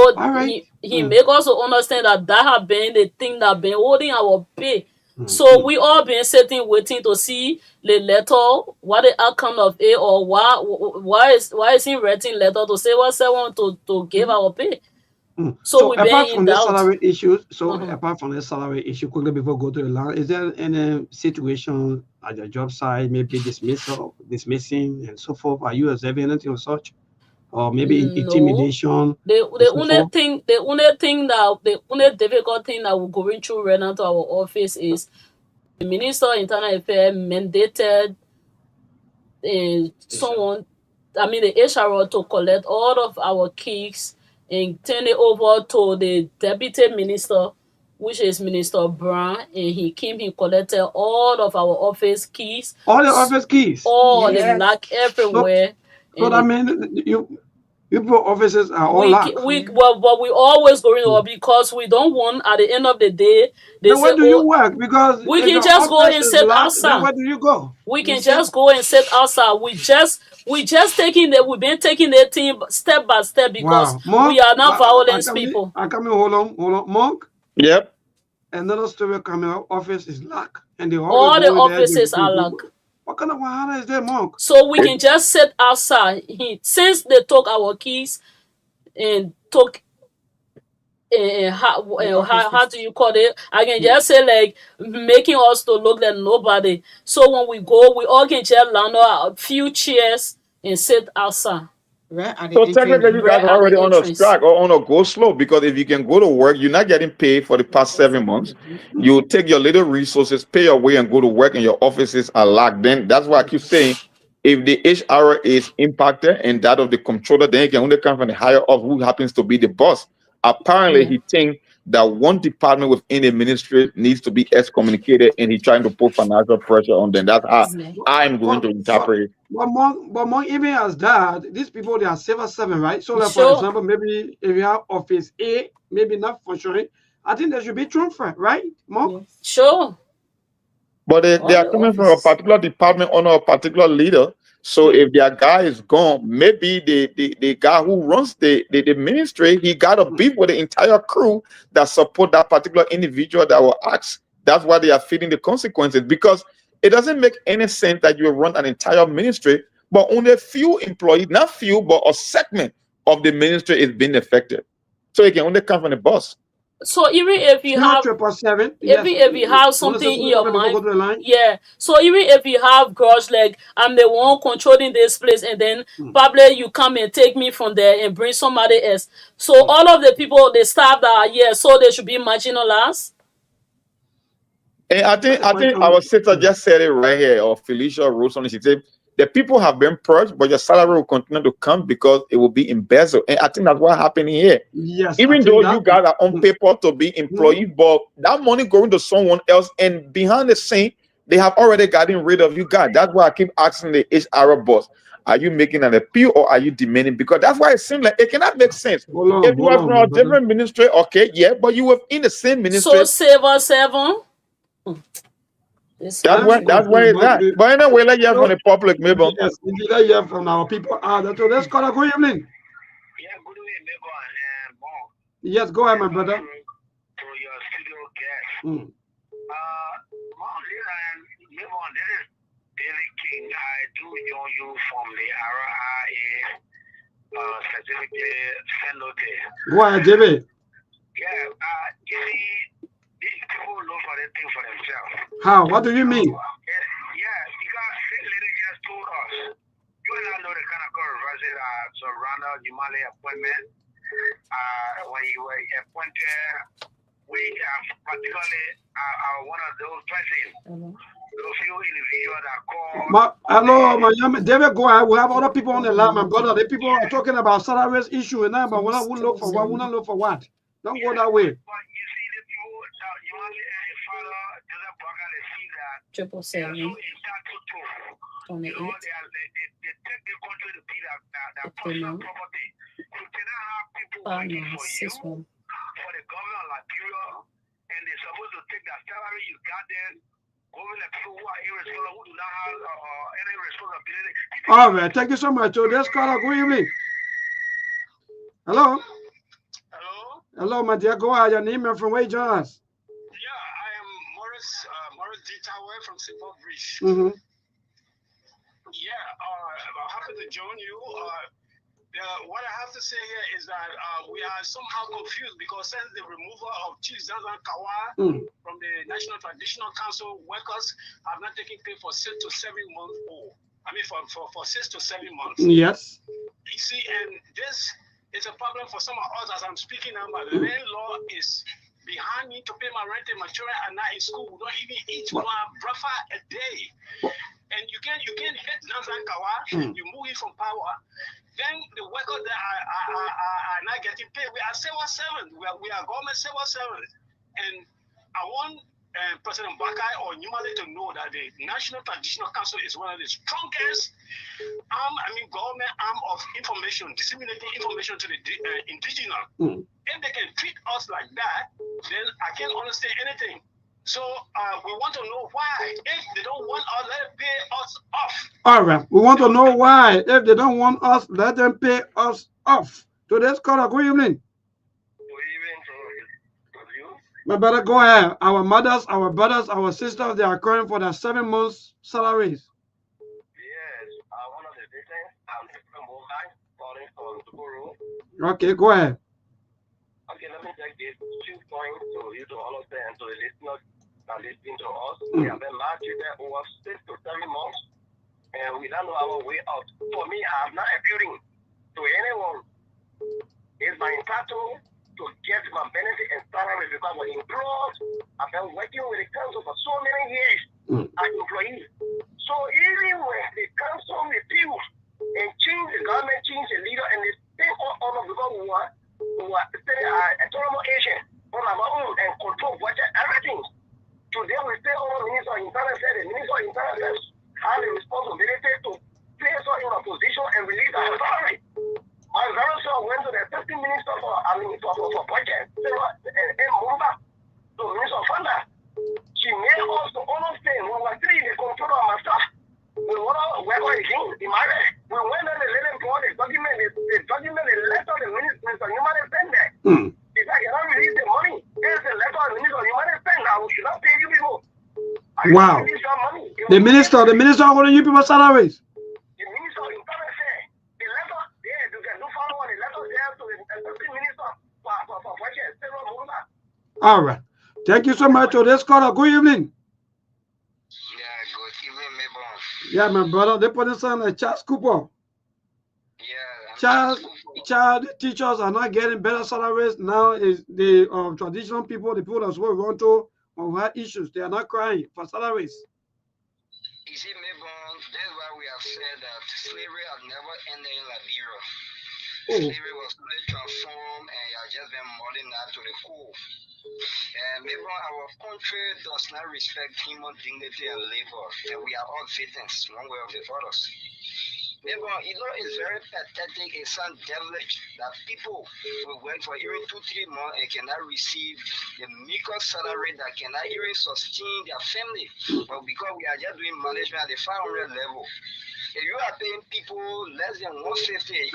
he make us understand that have been the thing that been holding our pay. So we all been sitting waiting to see the letter, what the outcome of it, or why is he writing letter to say what want to give our pay. So we apart been from in the doubt. salary issues, apart from the salary issue, quickly before go to the line, is there any situation at your job site, maybe dismissing and so forth? Are you observing anything of such? Or maybe intimidation. The only difficult thing that we're going through right now to our office is the Minister of Internal Affairs mandated someone, I mean the HR, to collect all of our keys and turn it over to the Deputy Minister, which is Minister Brown, and he collected all of our office keys. All the office keys? The lock everywhere. So that means your offices are all locked. But we always going over because we don't want at the end of the day. Then where do you work? Because we can just go and sit outside. Then where do you go? We can just go and sit outside. We just taking that. We've been taking the team step by step because we are not violent people. I come in. Hold on, Monk. Yep. Another story coming up. Office is locked, and all the offices are locked. What kind of wahala is there, Monk? So we can just sit outside. Since they took our keys and took how do you call it? I can just say like making us to look like nobody. So when we go, we all can just land a few chairs and sit outside. So technically, you guys are already on a strike or on a go slow, because if you can go to work, you're not getting paid for the past 7 months. You take your little resources, pay your way, and go to work, and your offices are locked. Then that's why I keep saying, if the HR is impacted and that of the controller, then it can only come from the higher up, who happens to be the boss. Apparently, he thinks that one department within the ministry needs to be excommunicated, and he's trying to put financial pressure on them. That's how I'm going to interpret it. But more even as that, these people, they are civil servant, right? So, like, for example, maybe if you have office A, maybe not functioning, I think there should be transfer, right, Mark? Sure. But they are coming from a particular department under a particular leader. So if their guy is gone, maybe the guy who runs the ministry, he got a beef with the entire crew that support that particular individual that will ask. That's why they are feeling the consequences, because it doesn't make any sense that you run an entire ministry, but only a few employees, not few, but a segment of the ministry is being affected. So it can only come from the boss. So even if you have, if you have something in your mind, so even if you have grudge, like I'm the one controlling this place, and then probably you come and take me from there and bring somebody else. So all of the people, the staff that are here, so they should be marginalized. And I think our sister just said it right here, or Felicia wrote something. She said, the people have been purged, but your salary will continue to come because it will be embezzled. And I think that's what happened here. Yes, even though you guys are on paper to be employees, but that money going to someone else, and behind the scene, They have already gotten rid of you guys. That's why I keep asking the HR boss, are you making an appeal or are you demanding? Because that's why it seems like it cannot make sense. If you are from a different ministry, okay, yeah, but you were in the same ministry. So Saver 7. That's why it's that. But anyway, let's hear from the public, maybe. Yes, indeed, let's hear from our people. So let's call a good evening. Yeah, good evening, and Bon. Yes, go ahead, my brother. To your studio guest. Mm. Mabon, this is David King. I do join you from the RIA, specifically Sendote. Go ahead, JB. Yeah, you see, these people look for the thing for themselves. How? What do you mean? Yeah, because this lady just told us, you and I know the kind of controversy that surrounded the Mali appointment. When you were appointed, we particularly are one of those persons. Those few individuals that call. Hello, my young David, go ahead. We have other people on the line, my brother. The people are talking about salaries issue and that, but we look for what? We don't look for what? Don't go that way. But you see, the people, you only a father, Joseph Baga, they see that. Triple seven. They take the country to be that personal property. You cannot have people working for you, for the government of Liberia, and they're supposed to take that salary you got there. People who are irresponsible, who do not have any responsibility. All right, thank you so much. So let's call a good evening. Hello. Hello, my dear. Go ahead. Your name and from where you join us? Yeah, I am Morris Ditawe from Simple Bridge. Yeah, I'm happy to join you. What I have to say here is that we are somehow confused because since the removal of Chief Zanzan Kawa from the National Traditional Council, workers have not taken pay for 6 to 7 months old. I mean, for 6 to 7 months. Yes. You see, and this is a problem for some of us as I'm speaking now. My landlord is behind me to pay my rent and my children are not in school. We don't even eat. We don't have breakfast a day. And you can hit Zanzan Kawa, you move it from power. Then the workers that are not getting paid. We are civil servants. We are government civil servants. And I want President Bakai or Numale to know that the National Traditional Council is one of the strongest government arm of information, disseminating information to the indigenous. If they can treat us like that, then I can't understand anything. So we want to know why. If they don't want us, let them pay us off. All right. We want to know why. If they don't want us, let them pay us off. So let's call a good evening. Good evening to you. My brother, go ahead. Our mothers, our brothers, our sisters, they are crying for their 7 months salaries. Yes, one of the business, I'm from Mumbai, calling from Tukuru. Okay, go ahead. Okay, let me take these 2 points to you to understand and to the listeners that listening to us. We have been marching there over 6 to 7 months, and we don't know our way out. For me, I'm not appealing to anyone. It's my entitlement to get my benefit and salary because I'm employed. I've been working with the council for so many years as employee. So even when the council refuse and change the government, change the leader, and they take all of the government who are autonomous agent on our own and control budget, everything. Today we say our Minister of Internal Affairs, the Minister of Internal Affairs have the responsibility to place us in a position and release our salary. My very son went to the assistant minister for budget in Mumba, to Minister of Finance. She made us to understand we were 3 in the control of my staff. We want to work on again in marriage. We went and let them go the document, the letter the Minister of Human Affairs. If I cannot release the money, there's a letter of the Minister of Human Affairs. I should not pay you people. Wow. The minister holding you people's salaries. The Minister of Internal Affairs, the letter there, you can do follow on the letter there to the assistant minister for budget. All right. Thank you so much. Let's call a good evening. Yeah, good evening, Mabon. Yeah, my brother. They put this on a Charles Cooper. Yeah. Child teachers are not getting better salaries. Now is the traditional people, the people that's what we want to have issues. They are not crying for salaries. You see, Mabon, that's why we have said that slavery has never ended in Liberia. Slavery was really transformed and you have just been molding that to the core. And maybe our country does not respect human dignity and labor, and we are all victims one way or the other. Maybe, it's very pathetic, it sounds devilish that people will work for even 2-3 months and cannot receive the meager salary that cannot even sustain their family. But because we are just doing management at the 500 level, if you are paying people less than 150,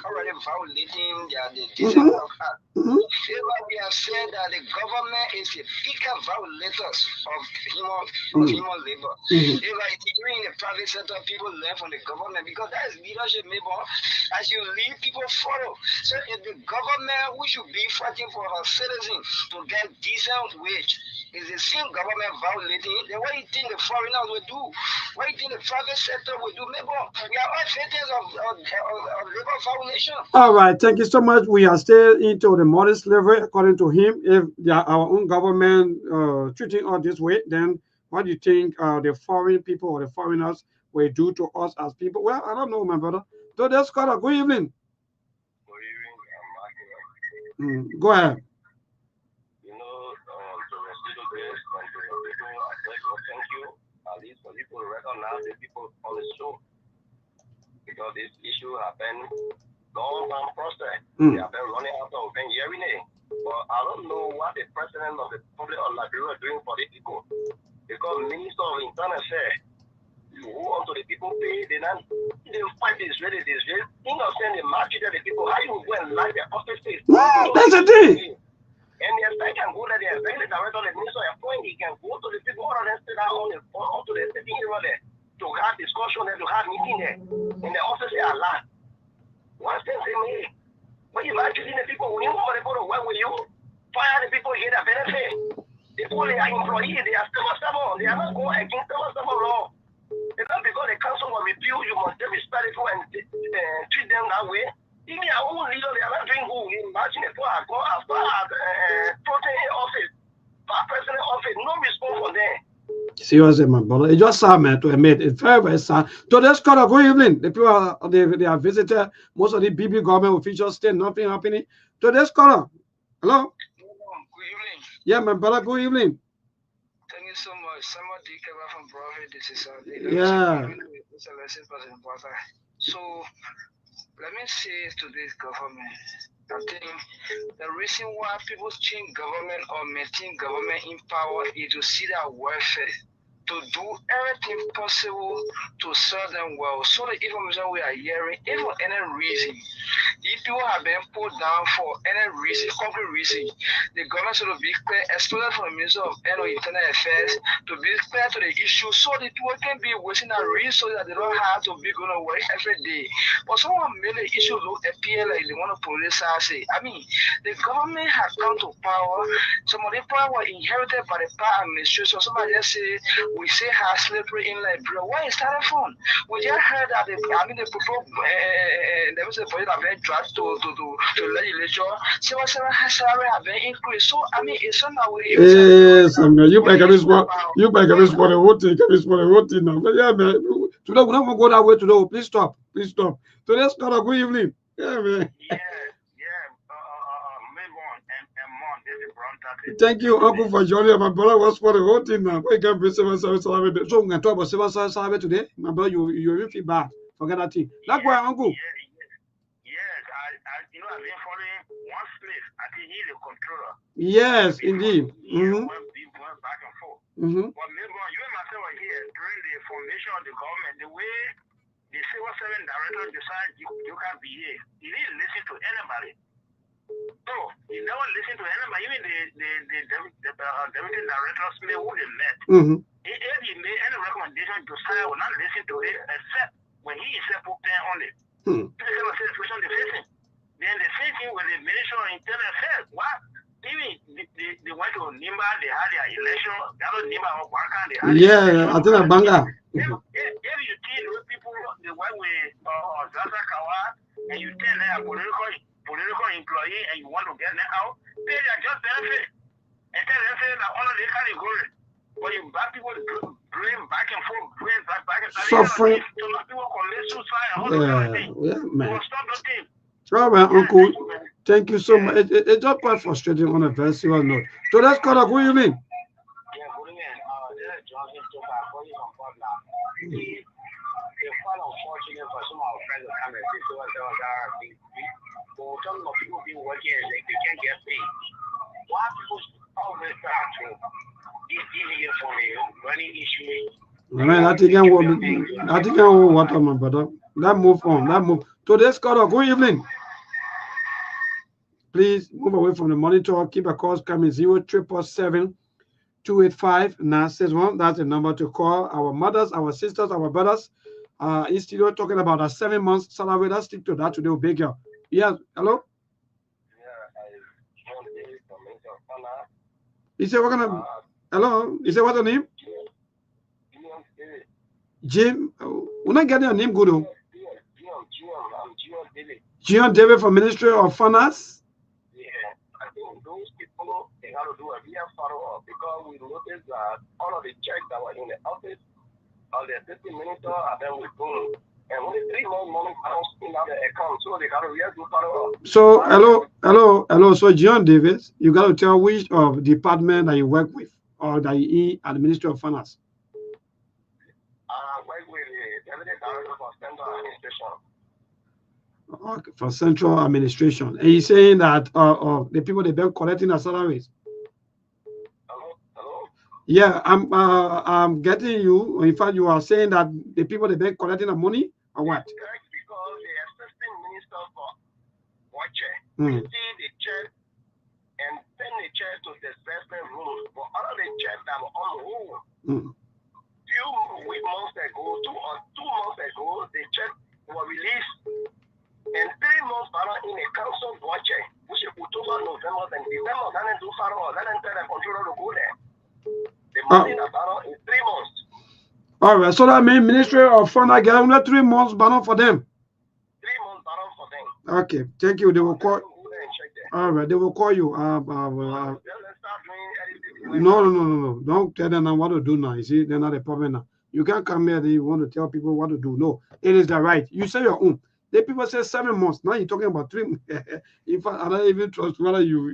already violating the decent work act. We have said that the government is the bigger violators of human labor. If you're in the private sector, people learn from the government because that is leadership. Maybe as you lead, people follow. So if the government, we should be fighting for our citizens to get decent wage. Is the same government violating it? Then what do you think the foreigners will do? What do you think the private sector will do? Maybe we are all victims of labor violation. All right, thank you so much. We are still into the modern slavery, according to him. If our own government treating us this way, then what do you think the foreign people or the foreigners will do to us as people? Well, I don't know, my brother. So that's Carter. Good evening. Good evening. Go ahead. Thank you, at least for people to recognize the people on the show, because this issue has been long time process. They have been running after open hearing it. But I don't know what the president of the Republic of Liberia is doing for the people, because Minister of Internal Affairs, you hold on to the people pay, they fight this ready. Innocent, they maltreated the people. How you go and lie their office space? That's the thing. And the expect can go there, the expect the director of the minister of point, he can go to the people other than sit down onto the sitting area there to have discussion there, to have meeting there. And the office are allowed. One thing say me, when you like treating the people, when you want to go to work with you, fire the people here that benefit. The people they are employees, they are stubborn, they are not going against stubborn law. It's not because the council will review, you must be respectful and treat them that way. Even our own leader, they are not doing good. Imagine if I go after protein office, president office, no response from there. Seriously, my brother, it's just sad, man, to admit. It's very, very sad. So that's kind of good evening. The people they are visited. Most of the BB government officials still nothing happening. So that's kind of hello. Good evening. Yeah, my brother. Good evening. Thank you so much. Someone did come from Prophet. This is yeah. It's a lesson for the important. So let me say to this government, I think the reason why people change government or maintain government in power is to see their welfare, to do everything possible to serve them well. So the information we are hearing, if for any reason, if people have been put down for any reason, concrete reason, the government should be clear, especially from the Minister of Internal Affairs, to be clear to the issue so the people can be wasting their resources that they don't have to be going to work every day. But someone made the issue look appear like they want to politicize it. I mean, the government has come to power. Some of the power were inherited by the power administration. Somebody just say, we say how slavery in Liberia. Where is that from? We just heard that the people, there was a budget that been dragged to legislature. Civil salary have been increased. So I mean, it's not way. Yes, you make a response. You make a response for the voting. Now. But yeah, man. Today we don't go that way today. Please stop. Please stop. Today's got a good evening. Yeah, man. Thank you, Uncle, for joining. My brother was for the whole thing now. We can be civil service. So we're going to talk about civil service today. My brother, you will feel bad. Forget that thing. That's why, Uncle. Yes, I've been following one slave. I think he's a controller. Yes, indeed. We went back and forth. But remember, you and myself were here during the formation of the government. The way the civil service director decided you can behave, he didn't listen to anybody. So he never listened to anybody, even the deputy directors who they met. If he made any recommendation, Josiah will not listen to it except when he himself put pen on it. This is the situation they're facing. Then the same thing with the Minister of Internal Affairs. What? Even they went to Nimba, they had their election. They had Nimba or Banka, they had yeah, I think a Banga. If you tell those people the way with Zaza Kawa, and you tell them a political employee and you want to get them out, they are just benefit. And tell them that all of they can go. But you back people going back and forth, going back and forth. Suffering. So people commit suicide and all that kind of thing. Yeah, man. So stop the thing. All right, Uncle. Thank you so much. It's just quite frustrating on a very serious note. So let's call up. What do you mean? It's quite unfortunate for some of our friends to come and say to us, for some of people being working and they can't get paid. Why people always start to be dealing for me, money issue? Man, I think I will what on my brother. That move on. That move. Today's caller. Good evening. Please move away from the monitor. Keep a calls coming 0777 285 961. That's the number to call. Our mothers, our sisters, our brothers. Instead of talking about a 7 months salary, let's stick to that today. Big girl. Yes. Hello. He said we're gonna. Hello. He said what's your name? Jim. We're not getting your name good. Gian David from Ministry of Finance. Yeah, I think those people they got to do a real follow up because we noticed that all of the checks that were in the office, all the assistant minister, and then we go. And only 3 months in the account, so they got to really do follow up. So hello. So John Davis, you got to tell which of department that you work with or that you in at the Ministry of Finance. I work with the Deputy Director for Central Administration. Okay, for Central Administration, and he's saying that the people they've been collecting their salaries. Hello. Yeah, I'm getting you. In fact, you are saying that the people they've been collecting the money or what? Correct, because the assistant minister for watching see the check and send the check to the disbursement room. But all of the checks that were on hold, few months ago, two months ago, the check were released. And 3 months in a council budget, which is October, November, and December, then do follow, then tell the controller to go there. The money in 3 months. All right, so that means Ministry of Finance get only 3 months banner for them. 3 months banner for them. Okay, thank you. They will call. All right, they will call you. No. Don't tell them what to do now. You see, they're not a problem now. You can't come here. You want to tell people what to do. No, it is the right. You say your own. The people say 7 months. Now you're talking about 3 months. In fact, I don't even trust whether you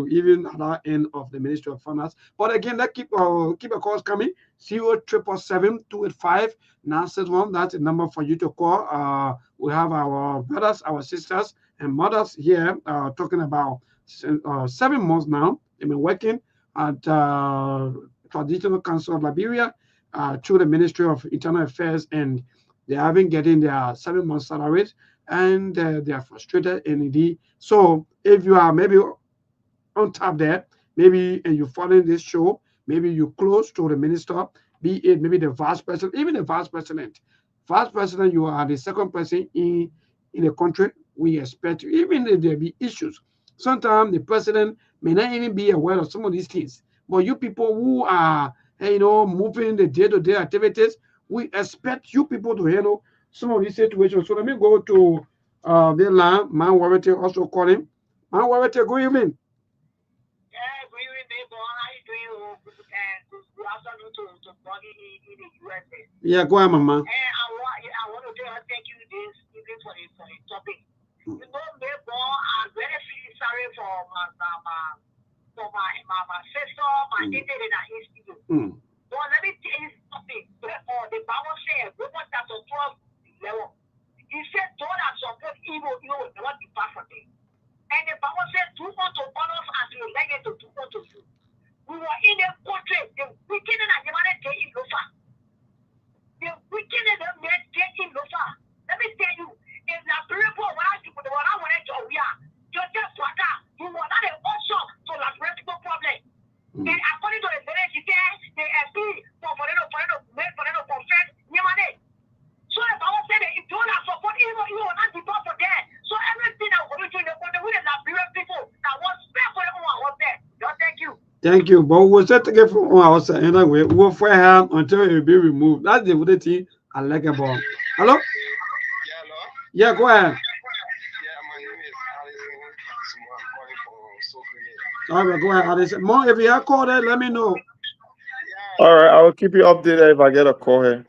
even at that end of the Ministry of Finance. But again, let's keep a calls coming. 0777 285 961. That's the number for you to call. We have our brothers, our sisters, and mothers here talking about 7 months now. They've been working at Traditional Council of Liberia through the Ministry of Internal Affairs, and they haven't getting their 7 month salaries, and they are frustrated. And so if you are maybe on top there, maybe and you're following this show, maybe you close to the minister, be it maybe the vice president, even the vice president. Vice president, you are the second person in the country. We expect you, even if there be issues. Sometimes the president may not even be aware of some of these things. But you people who are, moving the day-to-day activities, we expect you people to handle some of these situations. So let me go to the line. Man Warrity also calling. Man Warrity, good evening. Yeah, good evening, boy. How you doing? Good afternoon to body in the USA. Yeah, go ahead, Mama. And I want to thank you this evening for the topic. You know, I'm very feeling sorry for my sister, my sister in the institute. But let me tell you something. The Bible says, Romans chapter 12, level. He said, those that support evil, will never depart from them. And the Bible says, do unto others as you like it to do unto you. We were in a country, the wicked and the man get in Lofa. The wicked and the man get in Lofa. Let me tell you, if the people were the one I wanted to we are, just you were not also to the principal problem. And according to the village, they agree for them to confess money. So the Bible said that if you don't support evil, you will not depart for that. So everything that we're doing, we the Liberian people that was spare for them was there. Thank you. Thank you. But we'll set to get from our side anyway. We'll fire him until it will be removed. That's the other thing I like about. Hello? Yeah, go ahead. All right, go ahead, Alice. More, if you have called her, let me know. All right, I will keep you updated if I get a call here.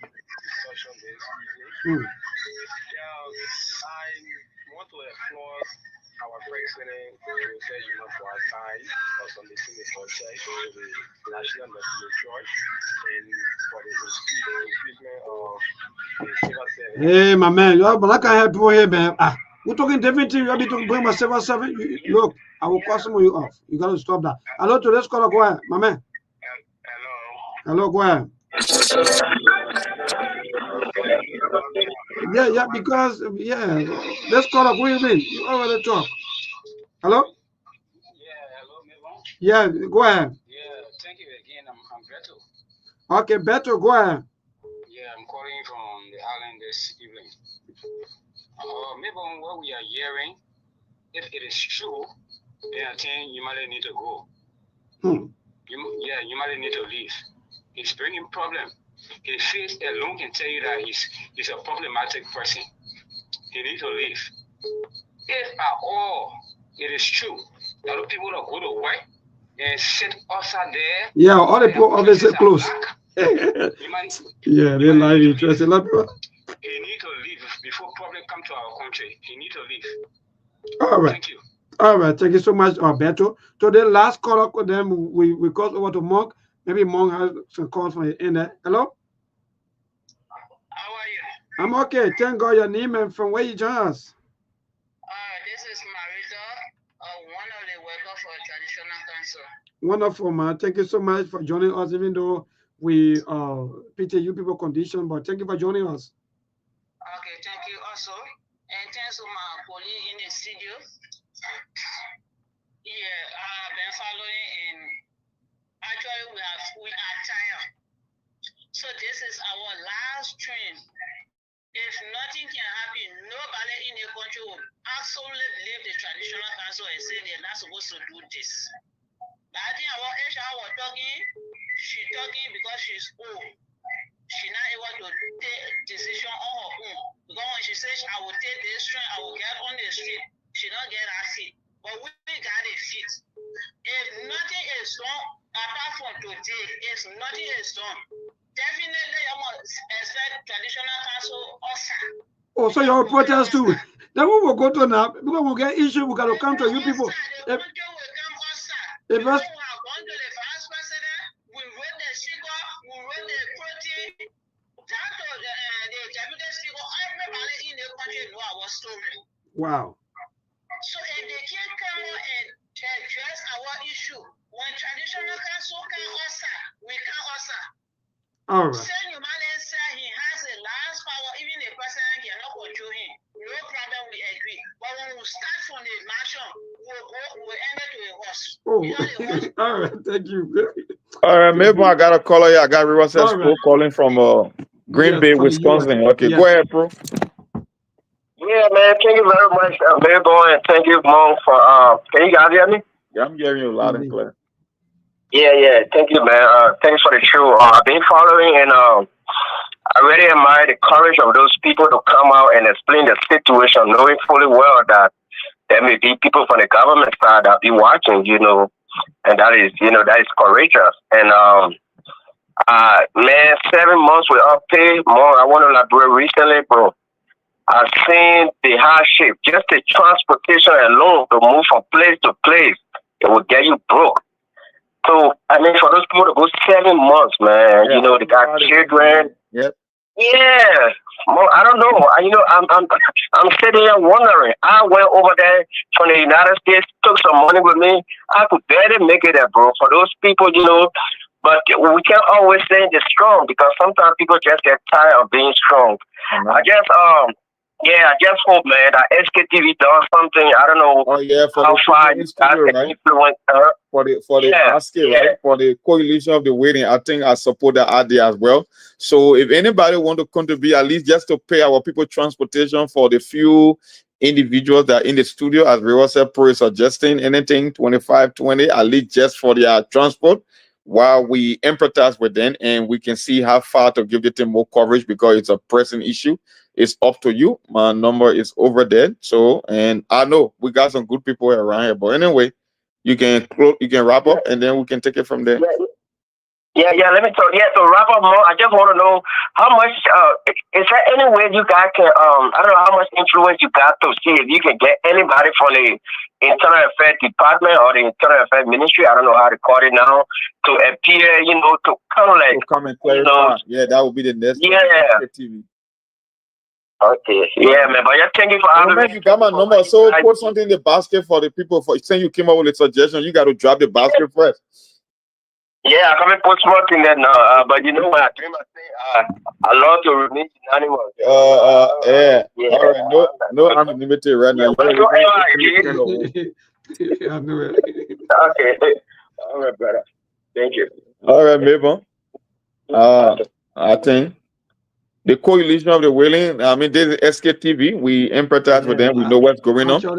I want to listening, we say you know for our time, also listening for church, the National Methodist Church, and for the increasement of the civil service. Hey, my man, but I can't help you here, man. We're talking different things. You have to bring my 7-7. Look, I will call some of you off. You got to stop that. Hello, to let's call go ahead, my man. Hello, go ahead. Yeah, because, let's call up. What do you mean? You already talk. Hello? Yeah, go ahead. Yeah, thank you again. I'm Beto. Okay, Beto, go ahead. Yeah, I'm calling from the island this evening. Maybe what we are hearing, if it is true, then I think you might need to go. You might need to leave. It's bringing problem. His face alone can tell you that he's a problematic person. He needs to leave. If at all it is true that the people that go to work and sit outside there. Yeah, all the people obviously close. Yeah, they lie interest. A lot of people. He need to leave before problem come to our country. He need to leave. All right. Thank you. All right. Thank you so much, Beto. So the last call up with them, we cross over to Monk. Maybe Monk has some calls from in there. Hello? How are you? I'm okay. Thank God your name and from where you join us. This is Marita, one of the workers for Traditional Council. Wonderful, man. Thank you so much for joining us, even though we pity you people condition, but thank you for joining us. Okay, thank you also. And thanks to my colleague in the studio. Yeah, I've been following, and actually we are tired. So this is our last train. If nothing can happen, nobody in the country will absolutely leave the Traditional Council and say they're not supposed to do this. But I think our HR was talking, she's talking because she's old. She's not able to take decision on her own. Because when she says, I will take this train, I will get on the street, she don't get her seat. But we got a seat. If nothing is done, apart from today, if nothing is done, definitely I must expect Traditional Council also. Oh, so your protest too. Then we will go to now. Because we'll get issue, we got to come to you people. If us, wow. So if they can't come out and address our issue, when Traditional Council can answer, we can answer. All right. Say you man say he has a last power, even the president cannot control him. No problem, we agree. But when we start from the mansion, we'll end it to a horse. Oh, all right. Thank you. All right, maybe I got a caller here. I got Riverside School calling from Green Bay, Wisconsin. Okay, go ahead, bro. Yeah, man. Thank you very much, Mabel, and thank you, Mom, for can you guys hear me? Yeah, I'm hearing you loud and clear. Yeah. Thank you, man. Thanks for the show. I've been following, and I really admire the courage of those people to come out and explain the situation, knowing fully well that there may be people from the government side that be watching, and that is courageous. And man, 7 months without pay. More, I went to Liberia recently, bro. I've seen the hardship, just the transportation alone to move from place to place, it will get you broke. So, I mean, for those people to go 7 months, man, they got children. Yep. Yeah. Well, I don't know. I'm sitting here wondering. I went over there from the United States, took some money with me. I could barely make it there, bro. For those people, but we can't always say they're strong because sometimes people just get tired of being strong. I just hope, man, that Sktv does something. I don't know how far you guys can influence her. For the asking, right? For the coalition of the waiting, I think I support that idea as well. So if anybody want to contribute, at least just to pay our people transportation for the few individuals that are in the studio, as Riverside Pro is suggesting, anything 25-20, at least just for their transport, while we empathize with them and we can see how far to give them more coverage because it's a pressing issue. It's up to you. My number is over there. So, and I know we got some good people around here. But anyway, you can wrap up and then we can take it from there. Yeah, let me talk. Yeah, to wrap up more, I just want to know how much, is there any way you guys can, I don't know how much influence you got to see if you can get anybody from the Internal Affairs Department or the Internal Affairs Ministry, I don't know how to call it now, to appear, to kind of like, to come and clarify. Yeah, that would be the next yeah. TV. Okay, yeah, man, but yeah, thank you for having me. You got my number, so put something in the basket for the people. For saying you came up with a suggestion, you got to drop the basket first. Yeah, I can't put smoke in there now, but you know when I dream, I say, I love to remain anonymous. Yeah. All right, no anonymity right now. Okay. All right, brother. Thank you. All right, Mabel. I think the coalition of the willing, I mean, this is Sktv. We empathize with them. We know what's going on. So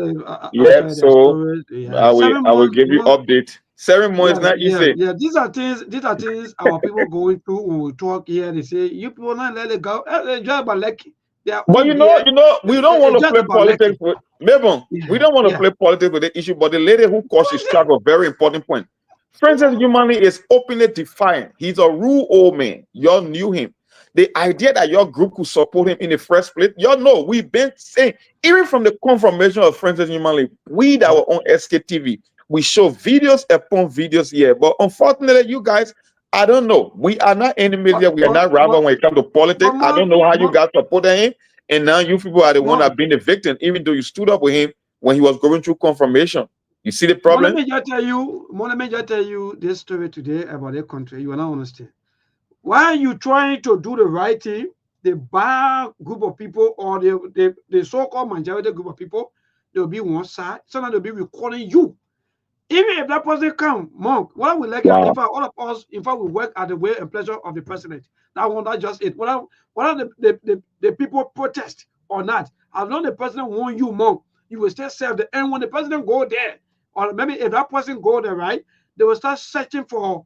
I will give you update. 7 months, not easy. Yeah, these are things our people going through when we talk here. They say, you people not let it go. Just about lucky. But you know, we don't want to play politics with Mabel. We don't want to play politics with the issue. But the lady who caused is struck a very important point. Francis Humani is openly defiant. He's a rude old man. Y'all knew him. The idea that your group could support him in the first place, y'all know we've been saying, even from the confirmation of Francis Humani, we that were on Sktv, we show videos upon videos here. But unfortunately, you guys, I don't know. We are not enemies here. We are not rivals when it comes to politics. I don't know how you guys supported him. And now you people are the one that been the victim, even though you stood up with him when he was going through confirmation. You see the problem? Let me just tell you this story today about the country. You will not understand. Why are you trying to do the right thing? The bad group of people or the so-called majority group of people, they'll be one side. Sometimes they'll be recording you. Even if that person come, Monk, what we like, in fact, all of us, in fact, we work at the will and pleasure of the president. That's just it. Whether the people protest or not, as long as the president want you, Monk, you will still serve the. And when the president go there, or maybe if that person go there, right, they will start searching for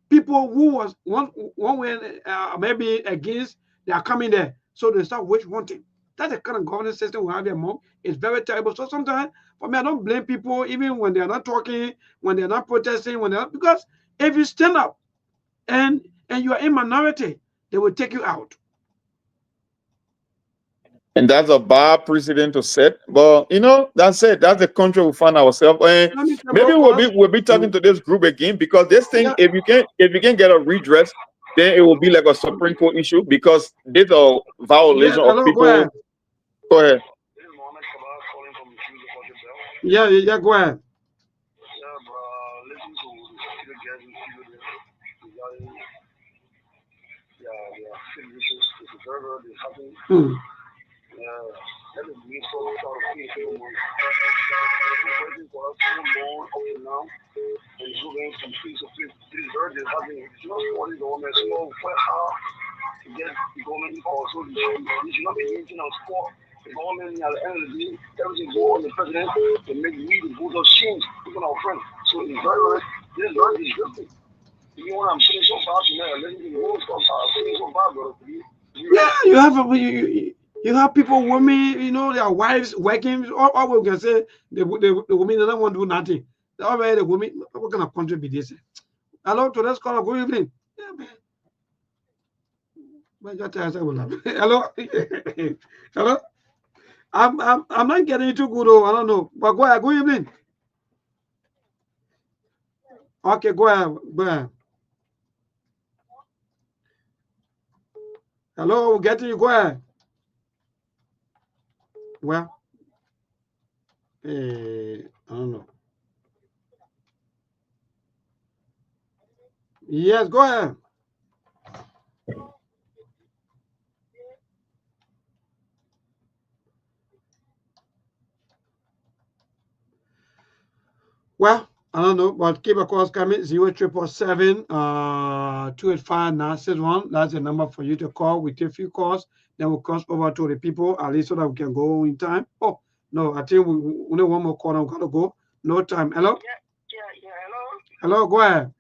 people who was one way maybe against. They are coming there, so they start witch hunting. That's the kind of governance system we have here, Monk. It's very terrible. So sometimes, for me, I don't blame people, even when they're not talking, when they're not protesting, because if you stand up and you are in minority, they will take you out. And that's a bad precedent to set. But that's it. That's the country we find ourselves. Maybe we'll be talking to this group again, because this thing, if you can get a redress, then it will be like a Supreme Court issue, because this is a violation of people. Go ahead. Yeah, go ahead. The government, at the end of the day, everything go on the president to make me the vote of change, even our friends. So it's this is very disgusting. You know what I'm saying? So bad tonight, letting me go so bad, bro. Yeah, you have people, women, their wives working. All we can say, the women don't want to do nothing. Already the women, what kind of country be this? Hello, to this call. Good evening. Yeah, man. Hello, hello. I'm not getting too good. I don't know. But go ahead. Good evening. Okay, go ahead. Hello, we're getting you. Go ahead. Well, I don't know. Yes, go ahead. Well, I don't know, but keep a calls coming 0777 285 961. That's the number for you to call. We take a few calls, then we'll cross over to the people at least so that we can go in time. Oh no, I think we only one more call. I'm gonna go. No time. Hello. Yeah. Hello. Hello. Go ahead.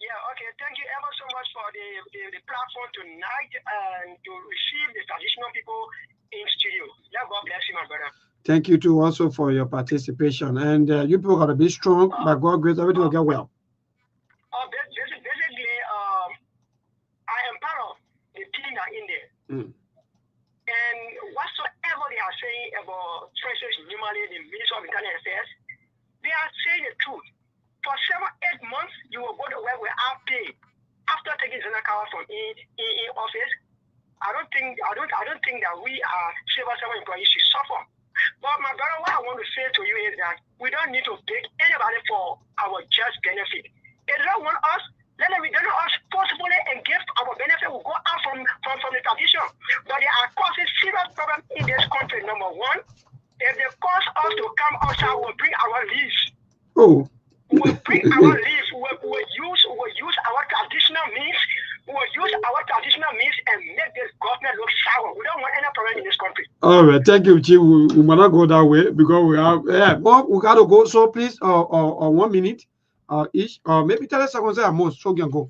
Yeah. Okay. Thank you ever so much for the platform tonight and to receive the traditional people in studio. Yeah. God bless you, my brother. Thank you too also for your participation. And you people got to be strong. By God's grace, everything will get well. Basically, in there. And whatsoever they are saying about treasures, normally the Ministry of Internal Affairs, they are saying the truth. For 7-8 months, you will go to work without pay. After taking Zenakawa from in office, I don't think that we are civil servant employees should suffer. But my brother, what I want to say to you is that we don't need to beg anybody for our just benefit. If they don't want us, let them us forcibly and give our benefit will go out from the tradition. But they are causing serious problems in this country. Number one, if they cause us to come outside, we'll bring our leaves. Oh. We'll bring our leaves. We'll use our traditional means. We'll use our traditional means and make this government look sour. We don't want any problem in this country. All right, thank you, Chief. We might not go that way because we have Bob, we gotta go. So please, 1 minute each, maybe 30 seconds at most, so we can go.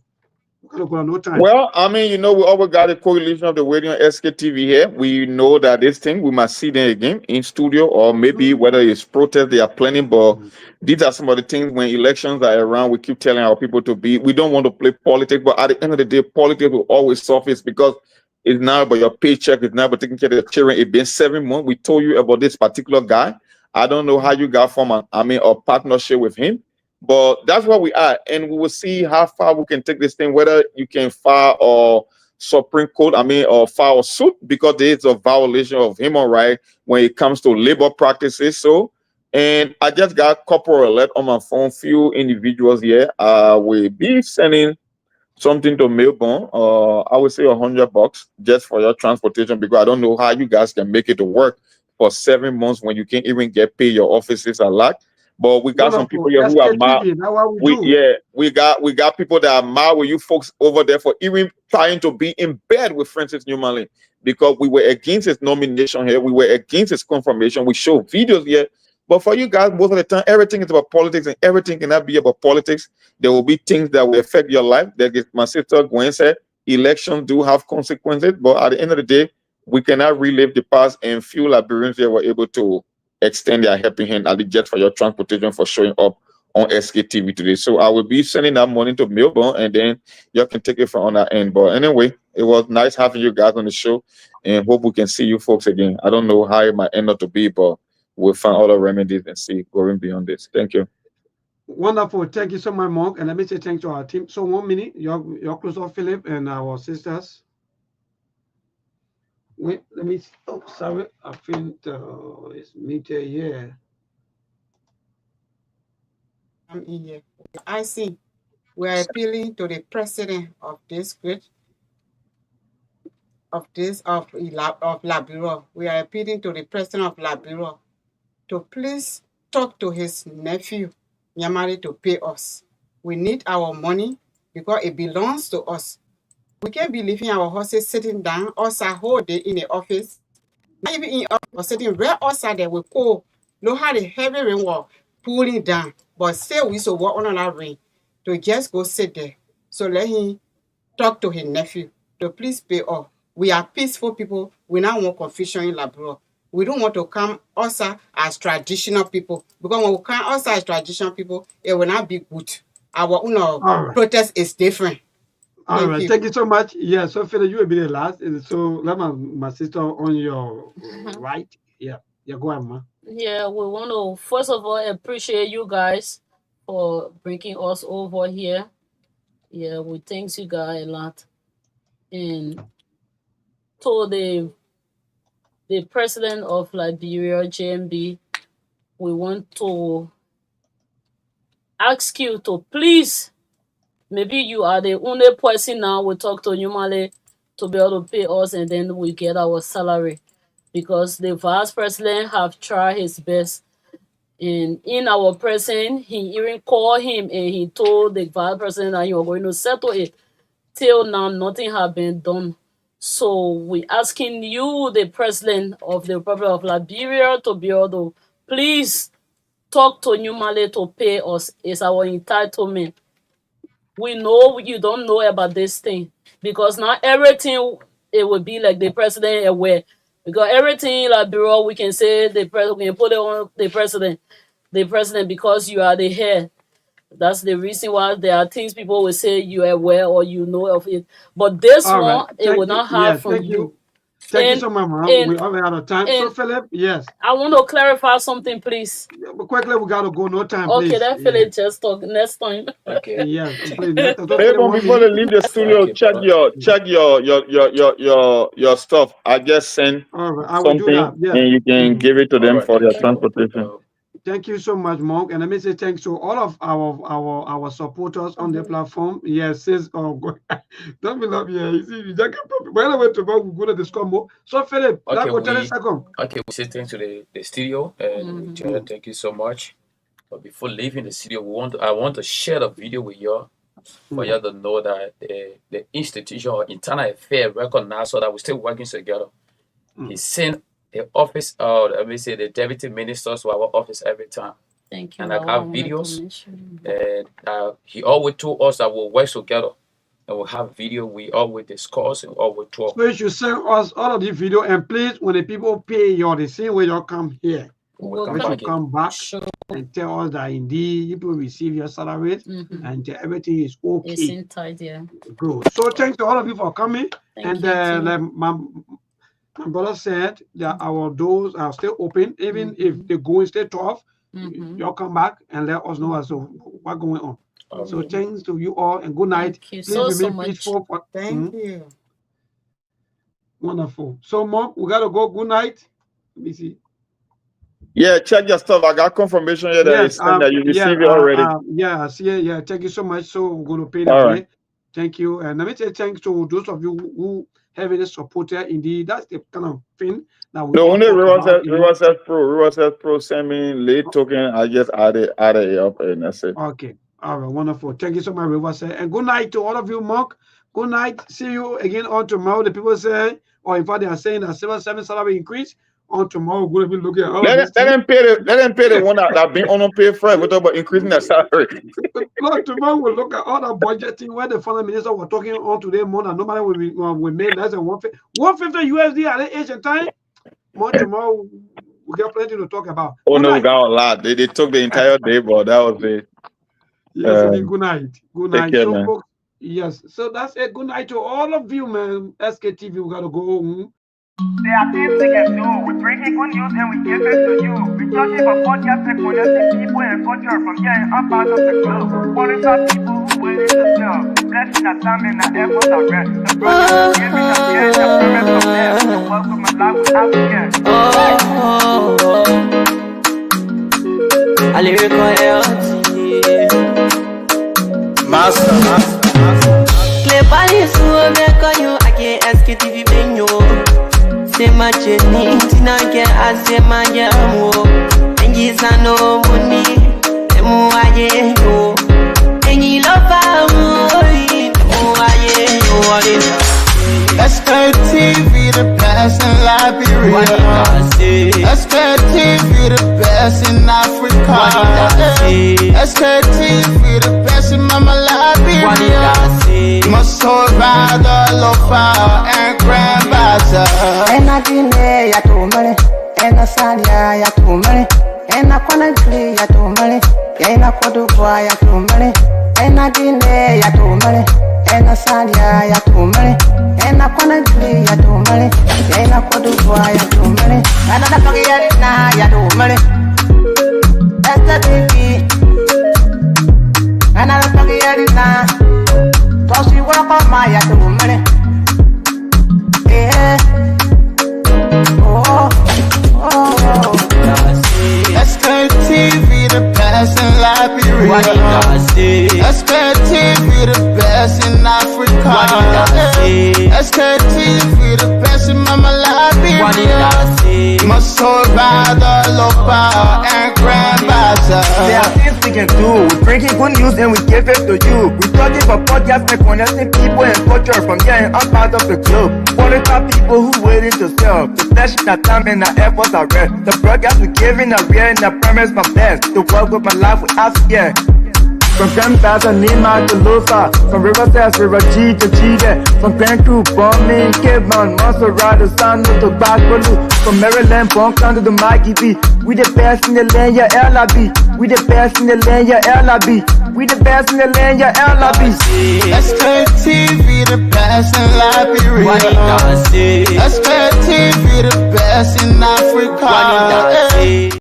We gotta go, no time. Well, I mean, we always got a correlation of the waiting on Sktv here. We know that this thing we must see them again in studio, or maybe whether it's protest they are planning. But these are some of the things when elections are around. We keep telling our people to be. We don't want to play politics, but at the end of the day, politics will always surface because it's not about your paycheck. It's not about taking care of the children. It's been 7 months. We told you about this particular guy. I don't know how you got from a partnership with him. But that's where we are, and we will see how far we can take this thing, whether you can file or Supreme Court, or file a suit, because there is a violation of human rights when it comes to labor practices. So, and I just got a couple alert on my phone, few individuals here will be sending something to Melbourne, I would say $100 just for your transportation, because I don't know how you guys can make it to work for 7 months when you can't even get paid. Your offices are locked. But we got some people here who are mad. We got people that are mad with you folks over there for even trying to be in bed with Francis Newman, because we were against his nomination here. We were against his confirmation. We show videos here. But for you guys, most of the time, everything is about politics, and everything cannot be about politics. There will be things that will affect your life. My sister Gwen said, elections do have consequences, but at the end of the day, we cannot relive the past, and few Liberians here were able to extend their helping hand at the jet for your transportation for showing up on Sktv today. So I will be sending that money to Melbourne, and then you can take it from on that end. But anyway, it was nice having you guys on the show, and hope we can see you folks again. I don't know how it might end up to be, but we'll find other remedies and see going beyond this. Thank you. Wonderful. Thank you so much, Monk. And let me say thanks to our team. So 1 minute, your close off, Philip, and our sisters. Wait, let me. Oh, sorry. I think it's meter here. I'm in here. I see. We are appealing to the president of this great of Liberia. We are appealing to the president of Liberia to please talk to his nephew, Nyamari, to pay us. We need our money because it belongs to us. We can't be leaving our horses sitting down outside whole day in the office. Not even in office, or sitting right outside there with cold. Look how the heavy rain was pulling down. But still, we so walk on that rain to just go sit there. So let him talk to his nephew to please pay off. We are peaceful people. We don't want confusion in Liberia. We don't want to come outside as traditional people. Because when we come outside as traditional people, it will not be good. Our protest is different. All right, thank you so much. Yeah, so Philip, you will be the last. So let my sister on your right. Yeah, go ahead, ma. Yeah, we want to first of all appreciate you guys for bringing us over here. Yeah, we thank you guys a lot. And to the president of Liberia, JMB, we want to ask you to please, maybe you are the only person now we talk to Numale to be able to pay us, and then we get our salary, because the vice president have tried his best. And in our president, he even called him and he told the vice president that he was going to settle it. Till now, nothing has been done. So we asking you, the president of the Republic of Liberia, to be able to please talk to Numale to pay us. It's our entitlement. We know you don't know about this thing, because not everything it will be like the president aware. Because everything like Liberia, we can say the president, we can put it on the president, because you are the head. That's the reason why there are things people will say you are aware or you know of it. But this one, it will not have from you. Thank you so much, Mom. We are out of time. So, Philip, yes. I want to clarify something, please. Yeah, but quickly, we got to go. No time, please. Okay, then Philip just talk next time. Okay. Yes, please. Before they leave the studio, check your stuff. I just send something and you can give it to them for their transportation. Thank you so much, Monk. And let me say thanks to all of our supporters on the platform. Yes, says don't be love here. You see, when I went to work, we go to the scum. So Philip, okay, go 10 seconds. Okay, we say thanks to the studio and thank you so much. But before leaving the studio, I want to share the video with you for you to know that the institution or internal affair recognized so that we're still working together. He sent the office, let me say the deputy ministers to our office every time. Thank you. And I have videos. And he always told us that we'll work together. And we'll have video, we always discuss and always talk. So you should send us all of the video, and please, when the people pay you the same way you come here, we'll come back and tell us that indeed you will receive your salary and everything is okay. It's in tight, yeah. Good. So thanks to all of you for coming. Thank and you my brother said that our doors are still open, even if the going stay tough. Y'all come back and let us know as to what's going on. So thanks to you all and good night. Thank you Please so much. peaceful. Thank you. Wonderful. So, Mom, we gotta go. Good night. Let me see. Yeah, check your stuff. I got confirmation here that, that you received it already. Yeah, thank you so much. So we're going to pay the bill. Thank you. And let me say thanks to those of you who have any supporter. Indeed, that's the kind of thing that we only Riverside Pro send me late token. I just added it up and that's it. Okay. All right, wonderful. Thank you so much, Riverside. And good night to all of you, Mark. Good night. See you again on tomorrow. The people say, or in fact, they are saying that 7 salary increase. On tomorrow, we're going to be looking at all let them pay the one that been unpaid first. We're talking about increasing their salary. Look, tomorrow we'll look at all the budgeting where the finance minister was talking on today morning. Normally we made less than 150 USD at the Asian time. Tomorrow we got plenty to talk about. Oh no, we got a lot. They took the entire day, but that was it. Yes, good night. Good night. Care, so folks, yes. So that's it. Good night to all of you, man. Sktv, we gotta go home. There are things we can do. We bring in good news and we give it to you. We talking about podcast and connecting people and culture from here and up out of the club. Foreign people who waiting to sell. Blessing that time and that effort are rest. The brothers giving us here and the promise of them. So welcome my life with Africa. I lyrical health. Master. Clear body, so I'm you. I can't ask you if you been you. Say my journey, Tina get as a man, and he's no money, and you, and you love Sktv, the best in Liberia. Sktv, the best in Africa. Sktv, the best in Mama Liberia. Must hold by the lofa and grandbaza. And I delay ya to money, and I salia ya to money, and I wanna play ya to money, and I could do ya to money, and I delay ya to money, and I salia ya to money, and I wanna play ya to money, and I could do ya to money, and I don't get it now ya to money. That's the baby, and I don't get it now. Cause you work on my ya to money. Yeah. Sktv, the best in Liberia. Sktv, the best in Africa. Sktv, the best in Mama Liberia. Must hold by the lofa and grandbaza. There are things we can do. We bring in good news and we give it to you. We talking about podcast and connecting people and culture from here and up out of the club. Foreign people who waiting to sell. The flashing that time and the efforts are rest. The broadcast we giving a real and the premise my best. To work with my life with us, yeah. From Grandfather Nima to Lusa, from Riverside to Raji to Chide, from Grand Crew, Bombing, Cape Mount, Montserrat to San to Backwalu, from Maryland, Bonkan to the Mikey B. We the best in the land, yeah, LIB. We the best in the land, yeah, LIB. We the best in the land, yeah, LRB. Sktv, the best in Liberia. Sktv, the best in Africa.